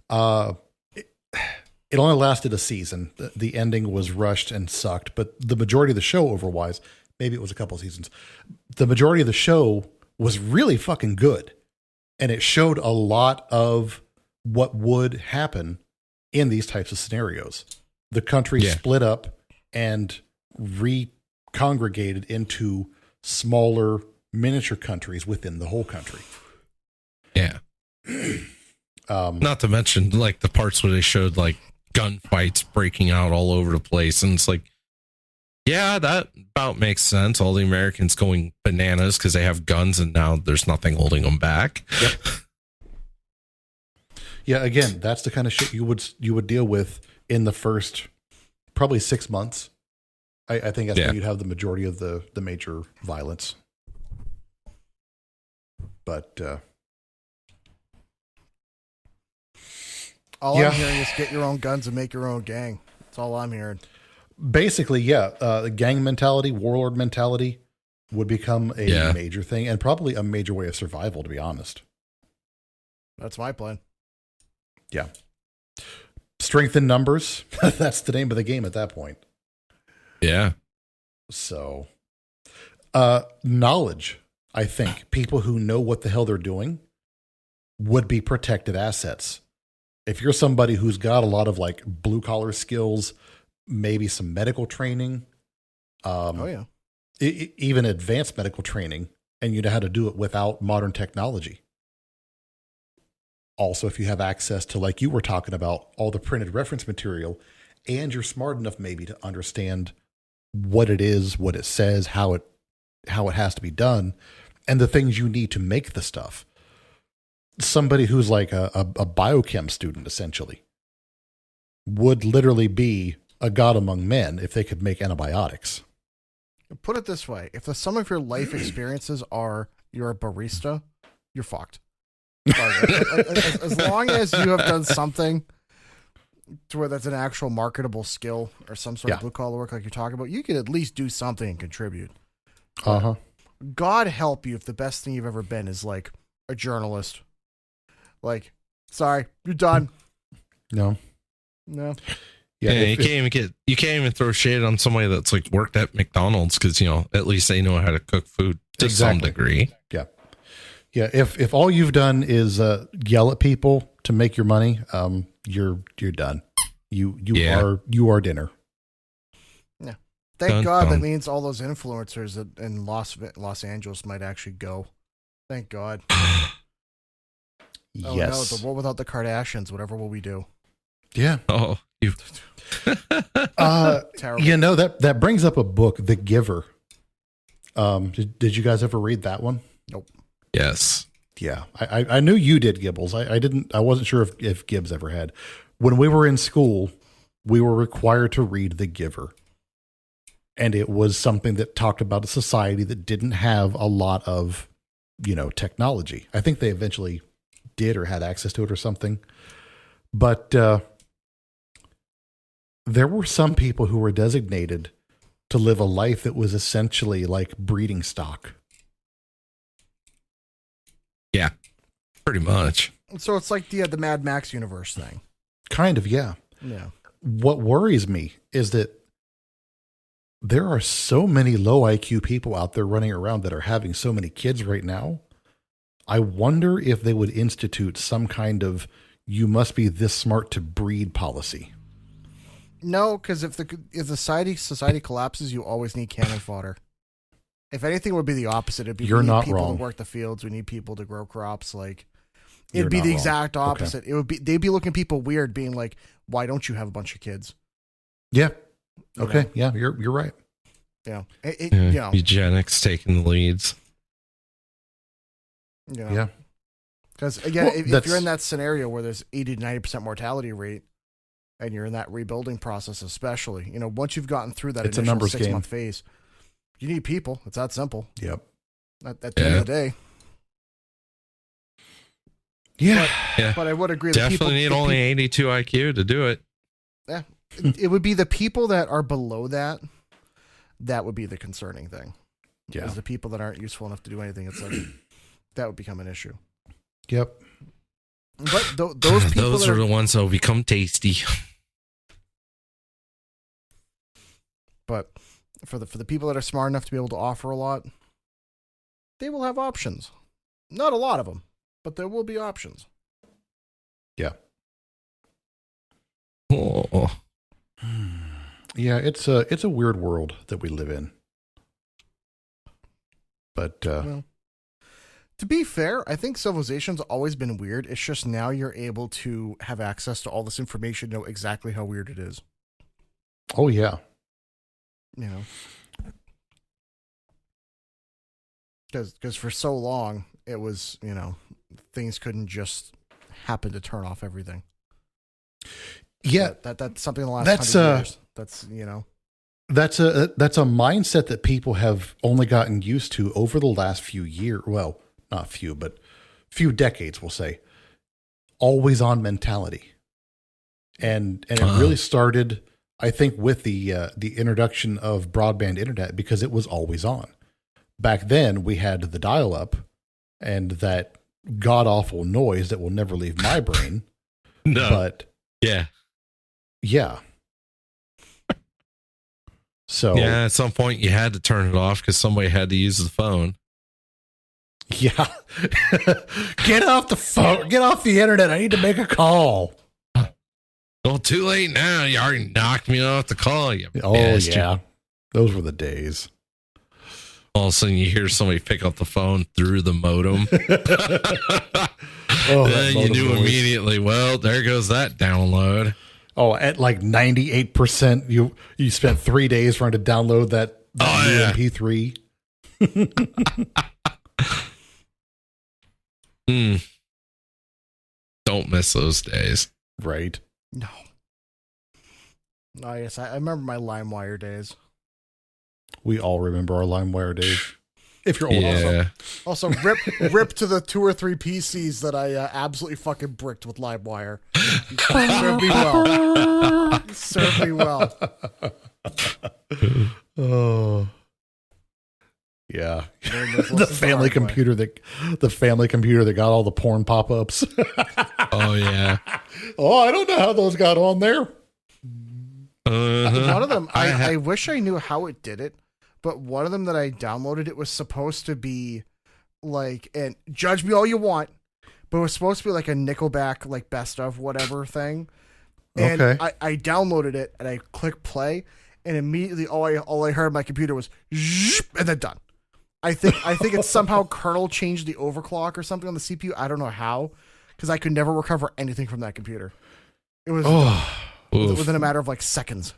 It only lasted a season. The ending was rushed and sucked, but the majority of the show overwise, maybe it was a couple of seasons, the majority of the show was really fucking good. And it showed a lot of what would happen in these types of scenarios. The country split up and recongregated into smaller miniature countries within the whole country. Yeah. Not to mention like the parts where they showed like gunfights breaking out all over the place. And it's like, yeah, that about makes sense. All the Americans going bananas because they have guns and now there's nothing holding them back. Yep. Yeah, again, that's the kind of shit you would deal with in the first probably 6 months. I think that's when you'd have the majority of the major violence. But all I'm hearing is get your own guns and make your own gang. That's all I'm hearing. Basically, the gang mentality, warlord mentality would become a major thing and probably a major way of survival, to be honest. That's my plan. Yeah. Strength in numbers. That's the name of the game at that point. Yeah. So, knowledge, I think. People who know what the hell they're doing would be protected assets. If you're somebody who's got a lot of like blue collar skills, maybe some medical training, even advanced medical training, and you know how to do it without modern technology. Also, if you have access to, like you were talking about, all the printed reference material, and you're smart enough maybe to understand what it is, what it says, how it has to be done, and the things you need to make the stuff. Somebody who's like a biochem student, essentially, would literally be a god among men if they could make antibiotics. Put it this way. If the sum of your life experiences are you're a barista, you're fucked. As long as you have done something to where that's an actual marketable skill or some sort of blue collar work like you're talking about, you could at least do something and contribute. God help you if the best thing you've ever been is like a journalist. Like, sorry, you're done. No. Yeah, you can't even throw shade on somebody that's like worked at McDonald's because at least they know how to cook food to some degree. Yeah. If all you've done is yell at people to make your money, you're done. You are dinner. Yeah. Thank God that means all those influencers in Los Angeles might actually go. Thank God. Yes. Oh no, the world without the Kardashians. Whatever will we do? Yeah. Oh, you. Terrible. That brings up a book, The Giver. Did you guys ever read that one? Nope. Yes. Yeah, I knew you did, Gibbles. I didn't. I wasn't sure if Gibbs ever had. When we were in school, we were required to read The Giver, and it was something that talked about a society that didn't have a lot of, technology. I think they eventually did or had access to it or something, but there were some people who were designated to live a life that was essentially like breeding stock. Yeah, pretty much. So it's like the Mad Max universe thing. Kind of, yeah. Yeah. What worries me is that there are so many low IQ people out there running around that are having so many kids right now. I wonder if they would institute some kind of "you must be this smart to breed" policy. No, because if the society collapses, you always need cannon fodder. If anything, it would be the opposite. It'd be You're we need not people wrong. to work the fields. We need people to grow crops. Like You're it'd be not the wrong. exact Okay. opposite. It would be they'd be looking at people weird, being like, "Why don't you have a bunch of kids?" Yeah. You Okay. know? Yeah, you're right. Yeah. Eugenics taking the leads. Yeah. Because again, Well, if that's- you're in that scenario where there's 80 to 90% mortality rate, and you're in that rebuilding process, especially, once you've gotten through that It's a initial numbers 6-month phase, you need people. It's that simple. Yep. At the end of the day. Yeah. But I would agree that Definitely need only 82 IQ to do it. it would be the people that are below that would be the concerning thing. Yeah. Is the people that aren't useful enough to do anything. It's like that would become an issue. Yep. But those people Those that are the ones that will become tasty. But for the people that are smart enough to be able to offer a lot, they will have options. Not a lot of them, but there will be options. Yeah. Oh. Yeah, it's a weird world that we live in. But Well, to be fair, I think civilization's always been weird. It's just now you're able to have access to all this information, know exactly how weird it is. oh yeah. Because for so long it was, things couldn't just happen to turn off everything. Yeah, That's something in the last That's, 100 years. that's a mindset that people have only gotten used to over the last few years. Well, not few, but few decades, we'll say. Always on mentality, and it really started, I think, with the introduction of broadband internet, because it was always on. Back then, we had the dial-up and that god-awful noise that will never leave my brain. No. But Yeah. yeah. So Yeah, at some point you had to turn it off because somebody had to use the phone. yeah. Get off the phone. Get off the internet. I need to make a call. Well, too late now. You already knocked me off the call. You Oh bastard. yeah. Those were the days. All of a sudden you hear somebody pick up the phone through the modem. Oh, that Then you modem knew noise. immediately, well, there goes that download. Oh, at like 98%, you spent 3 days trying to download that Oh, new yeah. MP3. Don't miss those days. Right. No. I guess I remember my LimeWire days. We all remember our LimeWire days. If you're old enough. Yeah. Also, rip to the 2 or 3 PCs that I absolutely fucking bricked with LimeWire. Served me well. Served me well. Oh. Yeah. The family computer that got all the porn pop-ups. Oh, yeah. Oh, I don't know how those got on there. Uh-huh. One of them, I wish I knew how it did it, but one of them that I downloaded, it was supposed to be like, and judge me all you want, but it was supposed to be like a Nickelback, like best of whatever thing. And Okay. I downloaded it and I clicked play, and immediately all I heard on my computer was zzzp, and then done. I think it's somehow kernel changed the overclock or something on the CPU. I don't know how, because I could never recover anything from that computer. It was Oof. within a matter of like seconds.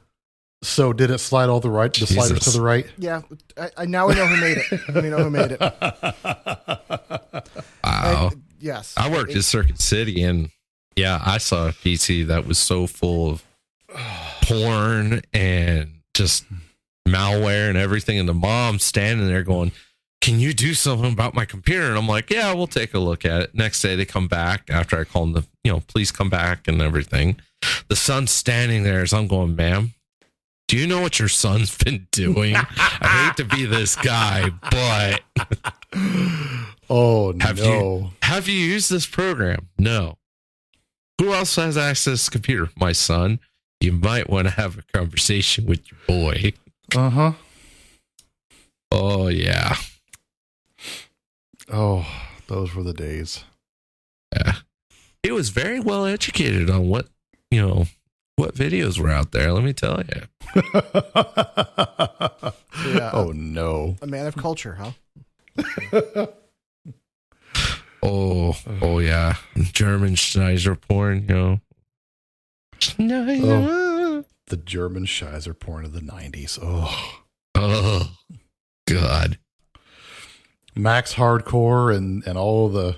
So did it slide all the sliders Jesus. to the right? Yeah, I now know who made it. We know who made it. Wow. Yes. I worked at Circuit City, and yeah, I saw a PC that was so full of porn and just malware and everything. And the mom's standing there going, "Can you do something about my computer?" And I'm like, "Yeah, we'll take a look at it." Next day they come back after I call them, please come back and everything. The son's standing there as I'm going, "Ma'am, do you know what your son's been doing? I hate to be this guy, but Oh, have you used this program? No. Who else has access to the computer? My son. You might want to have a conversation with your boy." Uh-huh. Oh, yeah. Oh, those were the days. Yeah. He was very well educated on what, what videos were out there. Let me tell you. Yeah, oh no. a man of culture, huh? Oh yeah, German Schneider porn, you know. Oh, the German Scheiser porn of the 90s. Oh, God. Max Hardcore and all the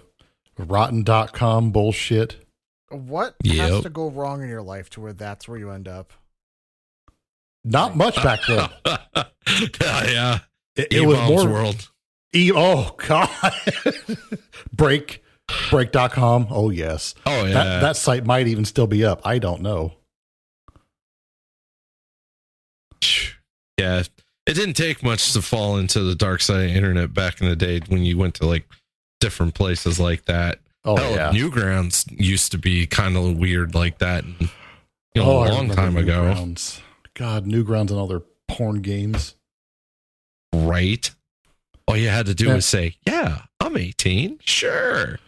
rotten.com bullshit. What Yep. has to go wrong in your life to where that's where you end up? Not much back then. Yeah. It was E-Bomb's more world. Oh God. Break.com. Oh yes. Oh yeah. That site might even still be up. I don't know. Yeah. It didn't take much to fall into the dark side of the internet back in the day when you went to like different places like that. Oh Hell, yeah. Newgrounds used to be kind of weird like that, you know, I a long remember time ago. Newgrounds. God, Newgrounds and all their porn games. Right? All you had to do was say, "Yeah, I'm 18." Sure.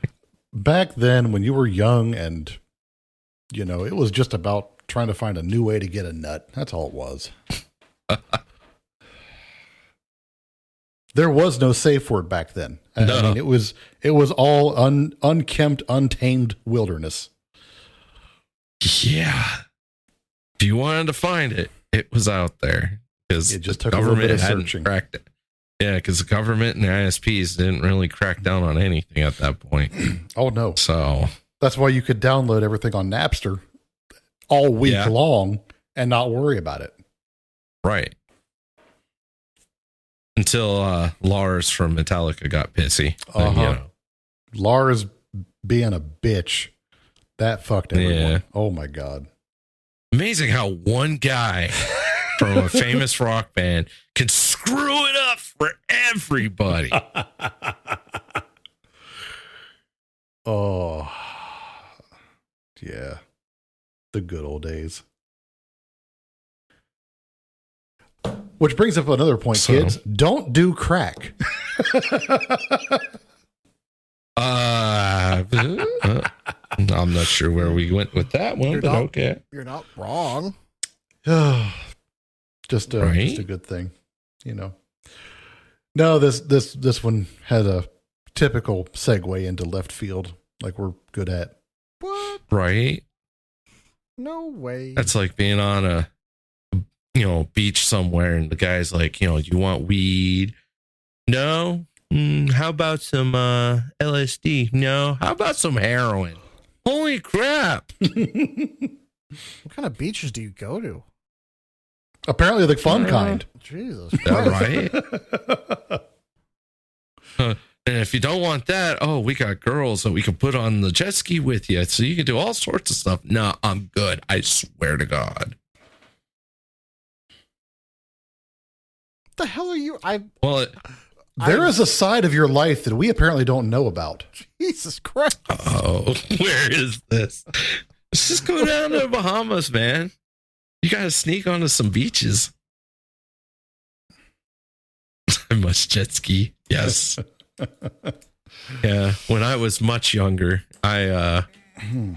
Back then, when you were young and, you know, it was just about trying to find a new way to get a nut. That's all it was. There was no safe word back then. No. I mean, it was all unkempt, untamed wilderness. Yeah. If you wanted to find it, it was out there because It just the took a little bit government of hadn't searching. cracked it. Yeah, because the government and the ISPs didn't really crack down on anything at that point. Oh no. So That's why you could download everything on Napster all week Yeah. long and not worry about it. right. Until Lars from Metallica got pissy. And, you know, Lars being a bitch, that fucked everyone. Yeah. Oh my God. amazing how one guy from a famous rock band can screw it up for everybody. Oh, yeah. The good old days. Which brings up another point, So- kids. Don't do crack. I'm not sure where we went with that one, You're but not- okay. You're not wrong. just Right? a good thing, you know. No, this one had a typical segue into left field, like we're good at. What? Right? No way. That's like being on a beach somewhere and the guy's like, you want weed? No. How about some LSD? No. How about some heroin? Holy crap. What kind of beaches do you go to? Apparently the fun kind. Jesus. All right. And if you don't want that, we got girls that we can put on the jet ski with you, so you can do all sorts of stuff. No, I'm good. I swear to God. What the hell are you? There is a side of your life that we apparently don't know about. Jesus Christ. Where is this? Let's just go down to the Bahamas, man. You got to sneak onto some beaches. I must jet ski. Yes. Yeah. When I was much younger, I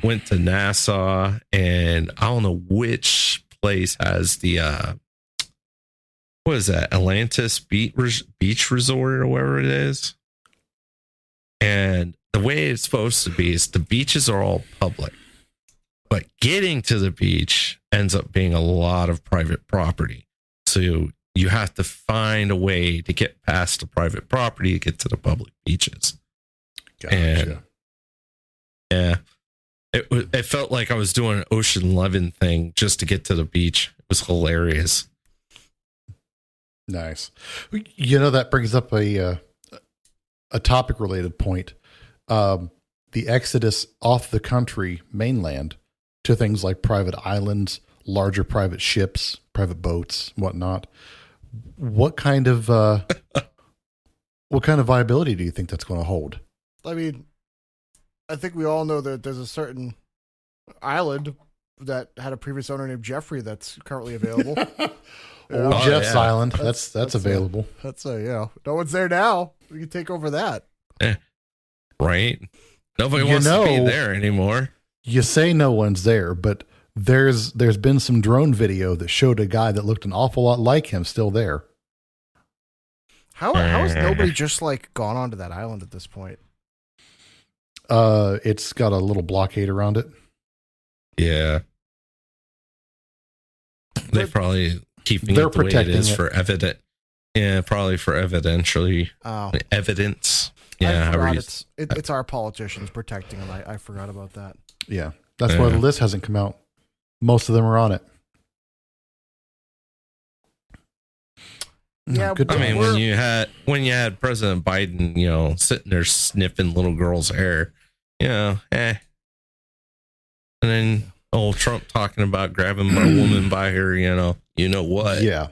went to Nassau, and I don't know which place has the what is that? Atlantis Beach Resort or whatever it is. And the way it's supposed to be is the beaches are all public, but getting to the beach ends up being a lot of private property. So you have to find a way to get past the private property to get to the public beaches. Gotcha. And yeah, it felt like I was doing an Ocean 11 thing just to get to the beach. It was hilarious. Nice. You know, that brings up a topic related point. The exodus off the country mainland to things like private islands, larger private ships, private boats, whatnot. What kind of viability do you think that's going to hold? I mean, I think we all know that there's a certain island that had a previous owner named Jeffrey that's currently available. Old Oh, Jeff's yeah. Island. That's available. That's no one's there now. We can take over that. Right? Nobody You wants to be know- there anymore. You say no one's there, but There's been some drone video that showed a guy that looked an awful lot like him still there. How has nobody just like gone onto that island at this point? It's got a little blockade around it. Yeah. They probably keeping they're it the way it protecting is it. for evident. Yeah, probably for evidentially evidence. Yeah, I however forgot it's our politicians protecting them. I forgot about that. Yeah, that's why the list hasn't come out. Most of them are on it. Yeah, good. I mean, when you had President Biden, sitting there sniffing little girls' hair, and then old Trump talking about grabbing a woman by her, you know what? Yeah,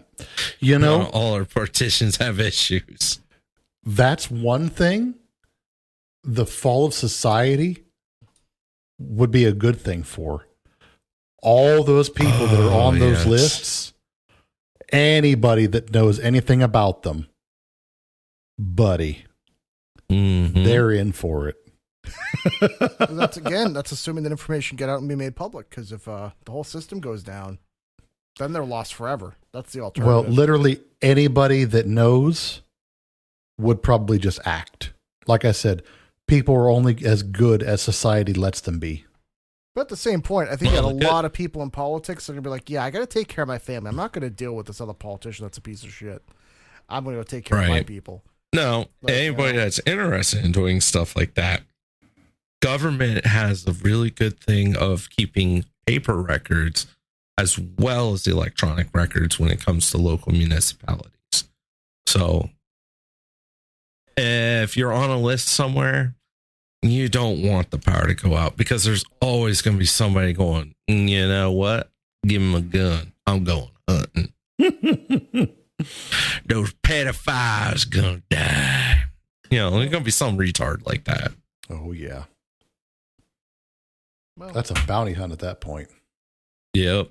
all our politicians have issues. That's one thing. The fall of society would be a good thing for all those people that are on those lists. Anybody that knows anything about them, buddy, they're in for it. That's assuming that information get out and be made public. Because if the whole system goes down, then they're lost forever. That's the alternative. Well, literally anybody that knows would probably just act. Like I said, people are only as good as society lets them be. But at the same point, I think that a lot of people in politics are going to be like, yeah, I got to take care of my family. I'm not going to deal with this other politician that's a piece of shit. I'm going to go take care of my people. No, anybody that's interested in doing stuff like that, government has a really good thing of keeping paper records as well as electronic records when it comes to local municipalities. So if you're on a list somewhere, you don't want the power to go out because there's always going to be somebody going, you know what? Give him a gun. I'm going hunting. Those pedophiles going to die. There's going to be some retard like that. Oh, yeah. Well, that's a bounty hunt at that point. Yep.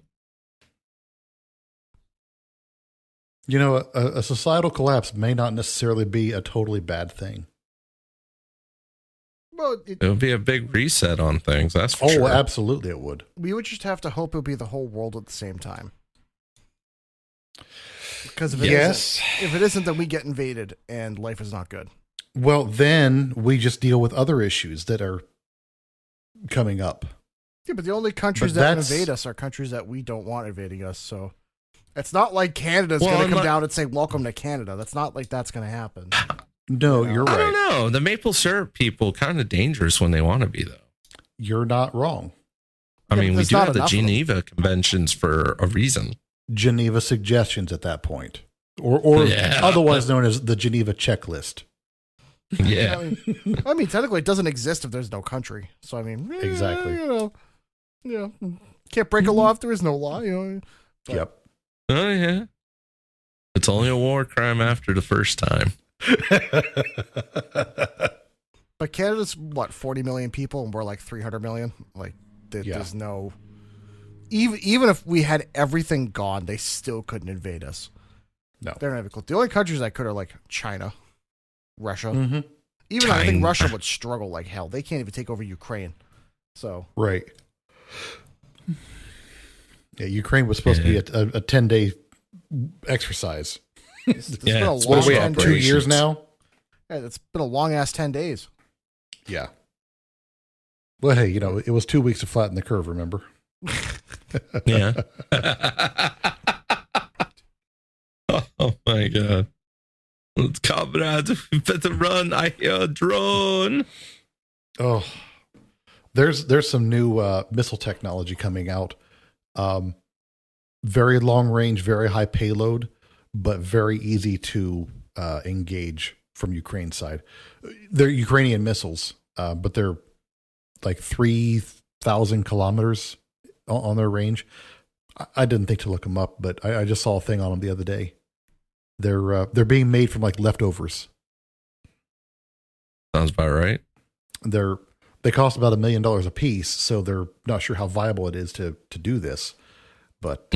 A societal collapse may not necessarily be a totally bad thing. Well, it would be a big reset on things. That's for sure. Oh, absolutely it would. We would just have to hope it would be the whole world at the same time. Because if it isn't, then we get invaded and life is not good. Well, then we just deal with other issues that are coming up. Yeah, but the only countries that invade us are countries that we don't want invading us. So it's not like Canada's going to come down and say, welcome to Canada. That's not like that's going to happen. No, you're right. I don't know. The maple syrup people kind of dangerous when they want to be, though. You're not wrong. I mean, we do have the Geneva Conventions for a reason. Geneva suggestions at that point, or otherwise known as the Geneva checklist. Yeah. I mean, technically, it doesn't exist if there's no country. So I mean, exactly. Can't break a law if there is no law. But. Yep. Oh yeah. It's only a war crime after the first time. But Canada's 40 million people and we're like 300 million. Like there's no, even if we had everything gone, they still couldn't invade us. No, they're not even. The only countries that could are like China, Russia. Mm-hmm. Even China. I think Russia would struggle like hell. They can't even take over Ukraine. So right. Yeah, Ukraine was supposed to be a 10-day exercise. It's been a long 2 years now. Yeah, it's been a long ass 10 days. Yeah. Well, hey, it was 2 weeks to flatten the curve. Remember? Yeah. Oh my god! Comrades, we better run! I hear a drone. Oh, there's some new missile technology coming out. Very long range, very high payload, but very easy to engage from Ukraine's side. They're Ukrainian missiles, but they're like 3,000 kilometers on their range. I didn't think to look them up, but I just saw a thing on them the other day. They're being made from like leftovers. Sounds about right. They cost about $1 million a piece, so they're not sure how viable it is to do this. But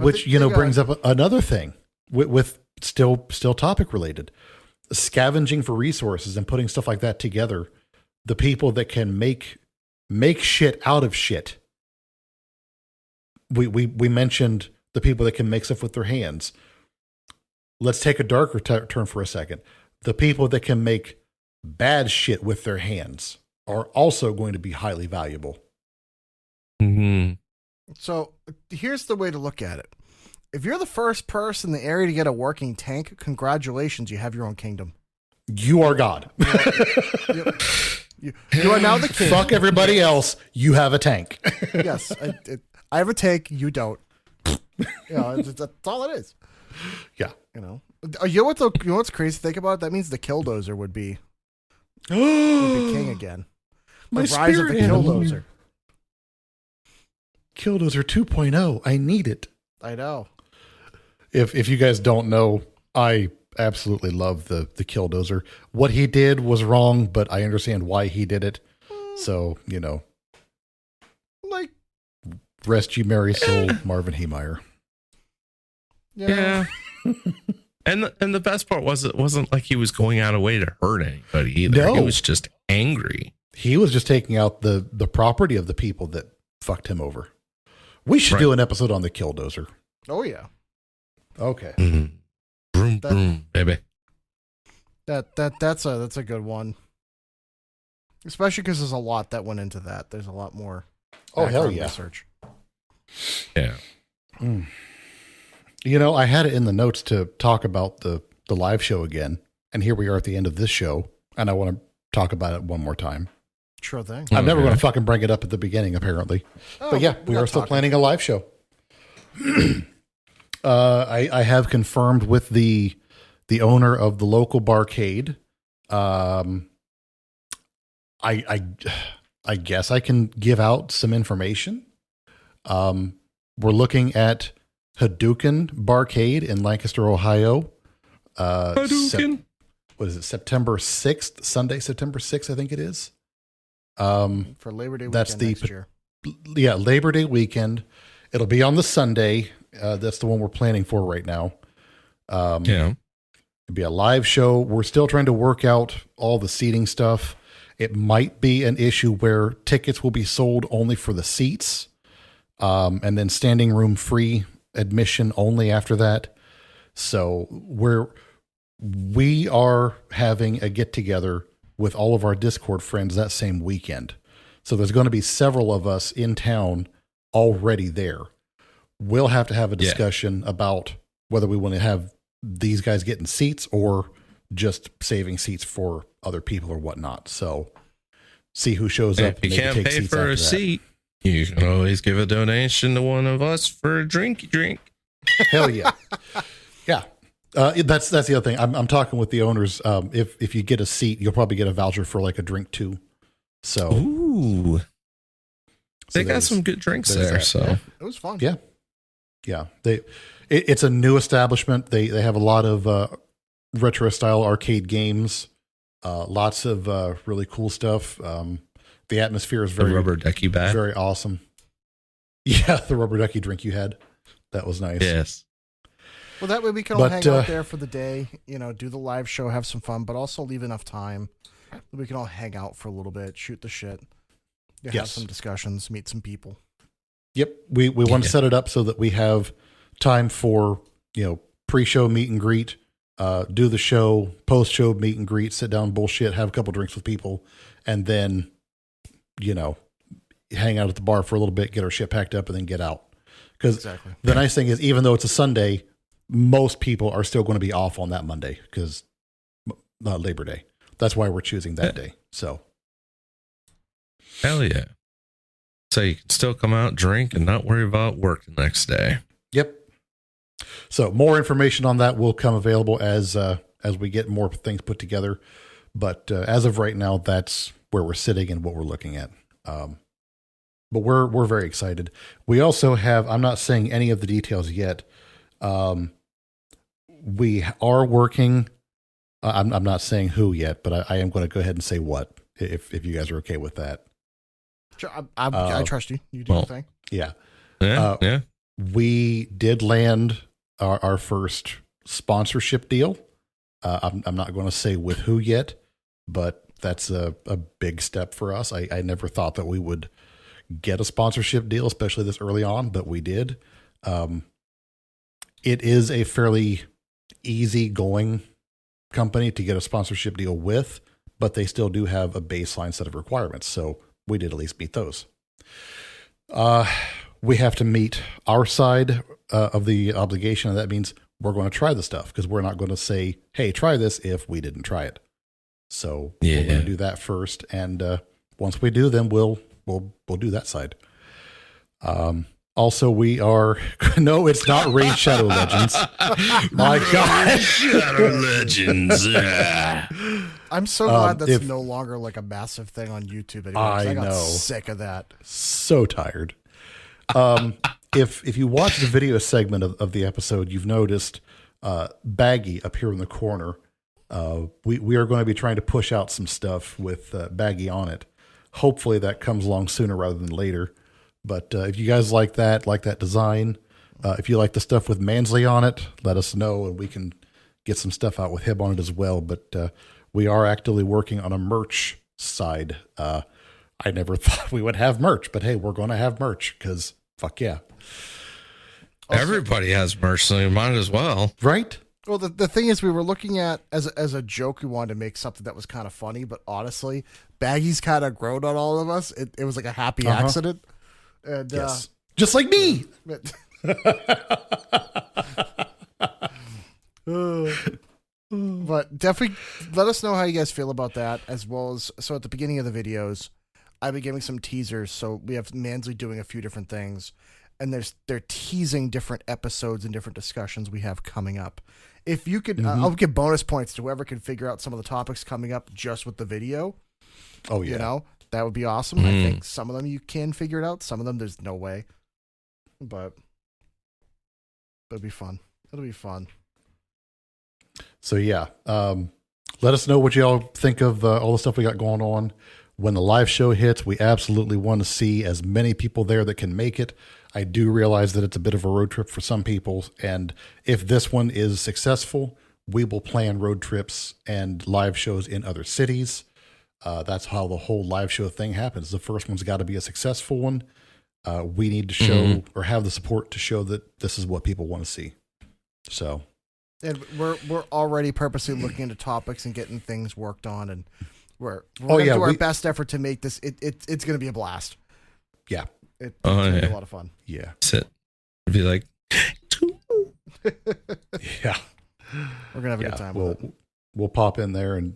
which brings up another thing with still topic related, scavenging for resources and putting stuff like that together. The people that can make shit out of shit we mentioned the people that can make stuff with their hands. Let's take a darker turn for a second. The people that can make bad shit with their hands are also going to be highly valuable. Mm-hmm. So here's the way to look at it. If you're the first person in the area to get a working tank, congratulations, you have your own kingdom. You are God. You are now the king. Fuck everybody else. You have a tank. Yes. I have a tank. You don't. That's all it is. Yeah. You know what's crazy to think about? That means the Killdozer would be king again. The rise of the Killdozer. Killdozer 2.0. I need it. I know. If you guys don't know, I absolutely love the Killdozer. What he did was wrong, but I understand why he did it. So, like, rest you merry soul, Marvin Heemeyer. Yeah. And the best part was it wasn't like he was going out of way to hurt anybody either. No. He was just angry. He was just taking out the property of the people that fucked him over. We should do an episode on the Killdozer. Oh yeah. Okay. Mm-hmm. Boom, boom, baby. That's a good one. Especially because there's a lot that went into that. There's a lot more. Oh hell yeah! Research. Yeah. Mm. I had it in the notes to talk about the live show again, and here we are at the end of this show, and I want to talk about it one more time. Sure thing. I'm never going to fucking bring it up at the beginning, apparently. But yeah, we are still planning a live show. I have confirmed with the owner of the local barcade. I guess I can give out some information. We're looking at Hadouken Barcade in Lancaster, Ohio. Hadouken. What is it? September 6th, Sunday, September 6th, I think it is. For Labor Day weekend next year. Yeah, Labor Day weekend. It'll be on the Sunday. That's the one we're planning for right now. Yeah. It'll be a live show. We're still trying to work out all the seating stuff. It might be an issue where tickets will be sold only for the seats, and then standing room free admission only after that. So we are having a get together with all of our Discord friends that same weekend. So there's going to be several of us in town already there. We'll have to have a discussion about whether we want to have these guys getting seats or just saving seats for other people or whatnot. So see who shows up. If you can't pay for a seat, you can always give a donation to one of us for a drink. Hell yeah. Yeah. That's the other thing. I'm talking with the owners. If you get a seat, you'll probably get a voucher for like a drink too. So, ooh, they got some good drinks there. So it was fun. Yeah, yeah. It's a new establishment. They have a lot of retro style arcade games. Lots of really cool stuff. The atmosphere is very rubber ducky bag. Very awesome. Yeah, the rubber ducky drink you had. That was nice. Yes. Well, that way we can all hang out there for the day, do the live show, have some fun, but also leave enough time that we can all hang out for a little bit, shoot the shit, have some discussions, meet some people. Yep. We want to set it up so that we have time for, pre-show meet and greet, do the show, post-show meet and greet, sit down, bullshit, have a couple drinks with people, and then, hang out at the bar for a little bit, get our shit packed up, and then get out. Because the nice thing is, even though it's a Sunday, most people are still going to be off on that Monday because Labor Day. That's why we're choosing that day. So, hell yeah! So you can still come out, drink, and not worry about work the next day. Yep. So more information on that will come available as we get more things put together. But as of right now, that's where we're sitting and what we're looking at. But we're very excited. We also have. I'm not saying any of the details yet. We are working. I'm not saying who yet, but I am going to go ahead and say what if you guys are okay with that. Sure, I trust you. You do your thing. Yeah. Yeah. We did land our first sponsorship deal. I'm not going to say with who yet, but that's a big step for us. I never thought that we would get a sponsorship deal, especially this early on, but we did. It is a fairly easy going company to get a sponsorship deal with, but they still do have a baseline set of requirements. So we did at least meet those. We have to meet our side of the obligation, and that means we're going to try the stuff, because we're not going to say, hey, try this if we didn't try it. So we're going to do that first, and once we do, then we'll do that side. Also, we are no, it's not Raid Shadow Legends. My God, Shadow Legends. I'm so glad that's no longer like a massive thing on YouTube anymore. I got know. sick of that. So tired. If you watch the video segment of the episode, you've noticed Baggy up here in the corner. We are going to be trying to push out some stuff with Baggy on it. Hopefully that comes along sooner rather than later. But if you guys like that design, if you like the stuff with Mansley on it, let us know, and we can get some stuff out with him on it as well. But we are actively working on a merch side. I never thought we would have merch, but hey, we're going to have merch, because fuck yeah. Everybody has merch, so you might as well. Right? Well, the thing is, we were looking at, as a joke, we wanted to make something that was kind of funny, but honestly, Baggy's kind of grown on all of us. It was like a happy accident. And, yes. Just like me. But definitely let us know how you guys feel about that, as well as, so at the beginning of the videos, I've been giving some teasers. So we have Mansley doing a few different things, and they're teasing different episodes and different discussions we have coming up. If you could, I'll give bonus points to whoever can figure out some of the topics coming up just with the video. Oh yeah. You know, that would be awesome. I think some of them you can figure it out. Some of them there's no way. But it'll be fun. It'll be fun. So yeah, let us know what y'all think of all the stuff we got going on. When the live show hits, we absolutely want to see as many people there that can make it. I do realize that it's a bit of a road trip for some people, and if this one is successful, we will plan road trips and live shows in other cities. That's how the whole live show thing happens. The first one's got to be a successful one. We need to show or have the support to show that this is what people want to see. So, and we're already purposely looking into topics and getting things worked on, and we're going to do our best effort to make this. It's going to be a blast. Yeah, it's going to be a lot of fun. Yeah, sit, be like, yeah, we're gonna have a good time. We'll pop in there, and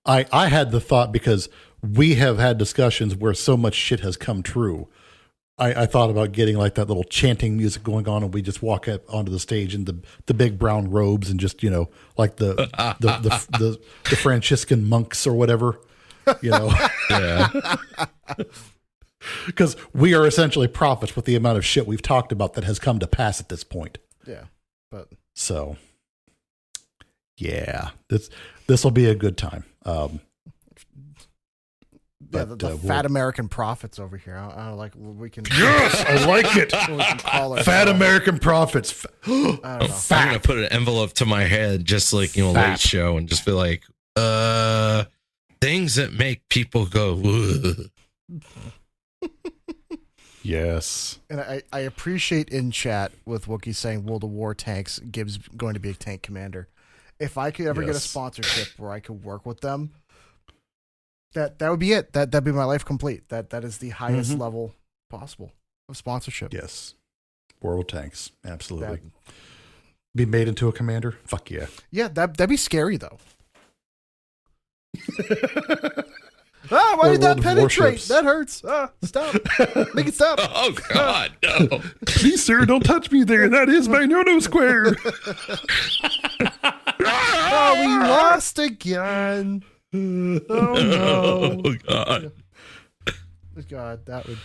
I had the thought, because we have had discussions where so much shit has come true. I thought about getting like that little chanting music going on, and we just walk up onto the stage in the big brown robes, and just like the Franciscan monks or whatever, Yeah. Because we are essentially prophets with the amount of shit we've talked about that has come to pass at this point. Yeah, but so yeah, this will be a good time. The fat American prophets over here. I don't like. We can. Yes, I like it. Fat American prophets. I'm gonna put an envelope to my head, just like late show, and just be like, things that make people go. Ugh. Yes. And I appreciate in chat with Wookiee saying World of War tanks, Gibbs going to be a tank commander. If I could ever get a sponsorship where I could work with them, that would be it. That'd be my life complete. That is the highest level possible of sponsorship. Yes. World tanks. Absolutely. Be made into a commander? Fuck yeah. Yeah, that'd be scary though. Why did that penetrate? That hurts. Stop. Make it stop. Oh, God, no. Please, sir, don't touch me there. That is my no-no square. Oh, we lost again. Oh, no. Oh, God. God, that would...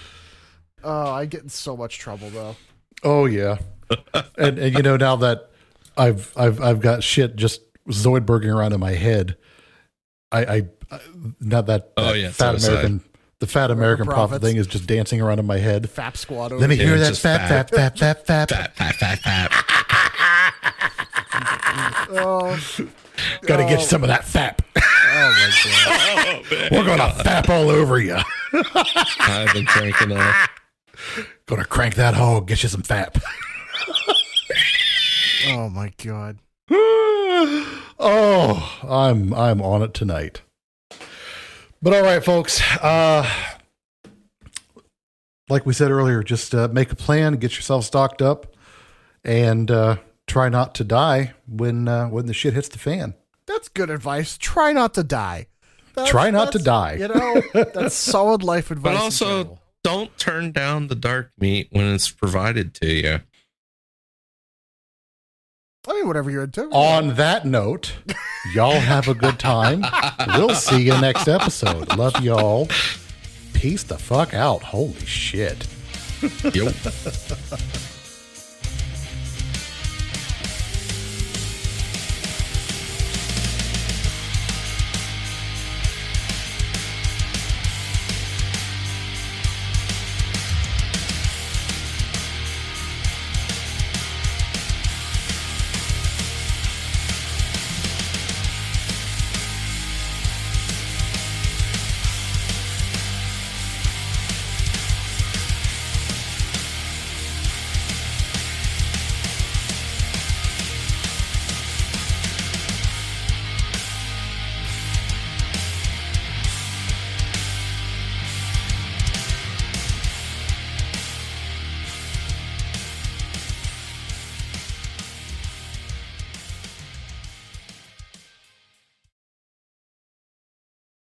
Oh, I get in so much trouble, though. Oh, yeah. And now that I've got shit just Zoidberging around in my head, not that fat American, the fat American prophet thing is just dancing around in my head. Fap squad. Let me hear that fap. Oh, got to get some of that fap. Oh my god. We're gonna fap all over you. I've been cranking up. Gonna crank that hog, get you some fap. Oh my god. Oh, I'm on it tonight. But all right, folks. Like we said earlier, just make a plan, get yourself stocked up, and try not to die when the shit hits the fan. That's good advice. Try not to die. Try not to die. You know, that's solid life advice. But also, don't turn down the dark meat when it's provided to you. I mean, whatever you're into. On that note, y'all have a good time. We'll see you next episode. Love y'all. Peace the fuck out. Holy shit. Yo.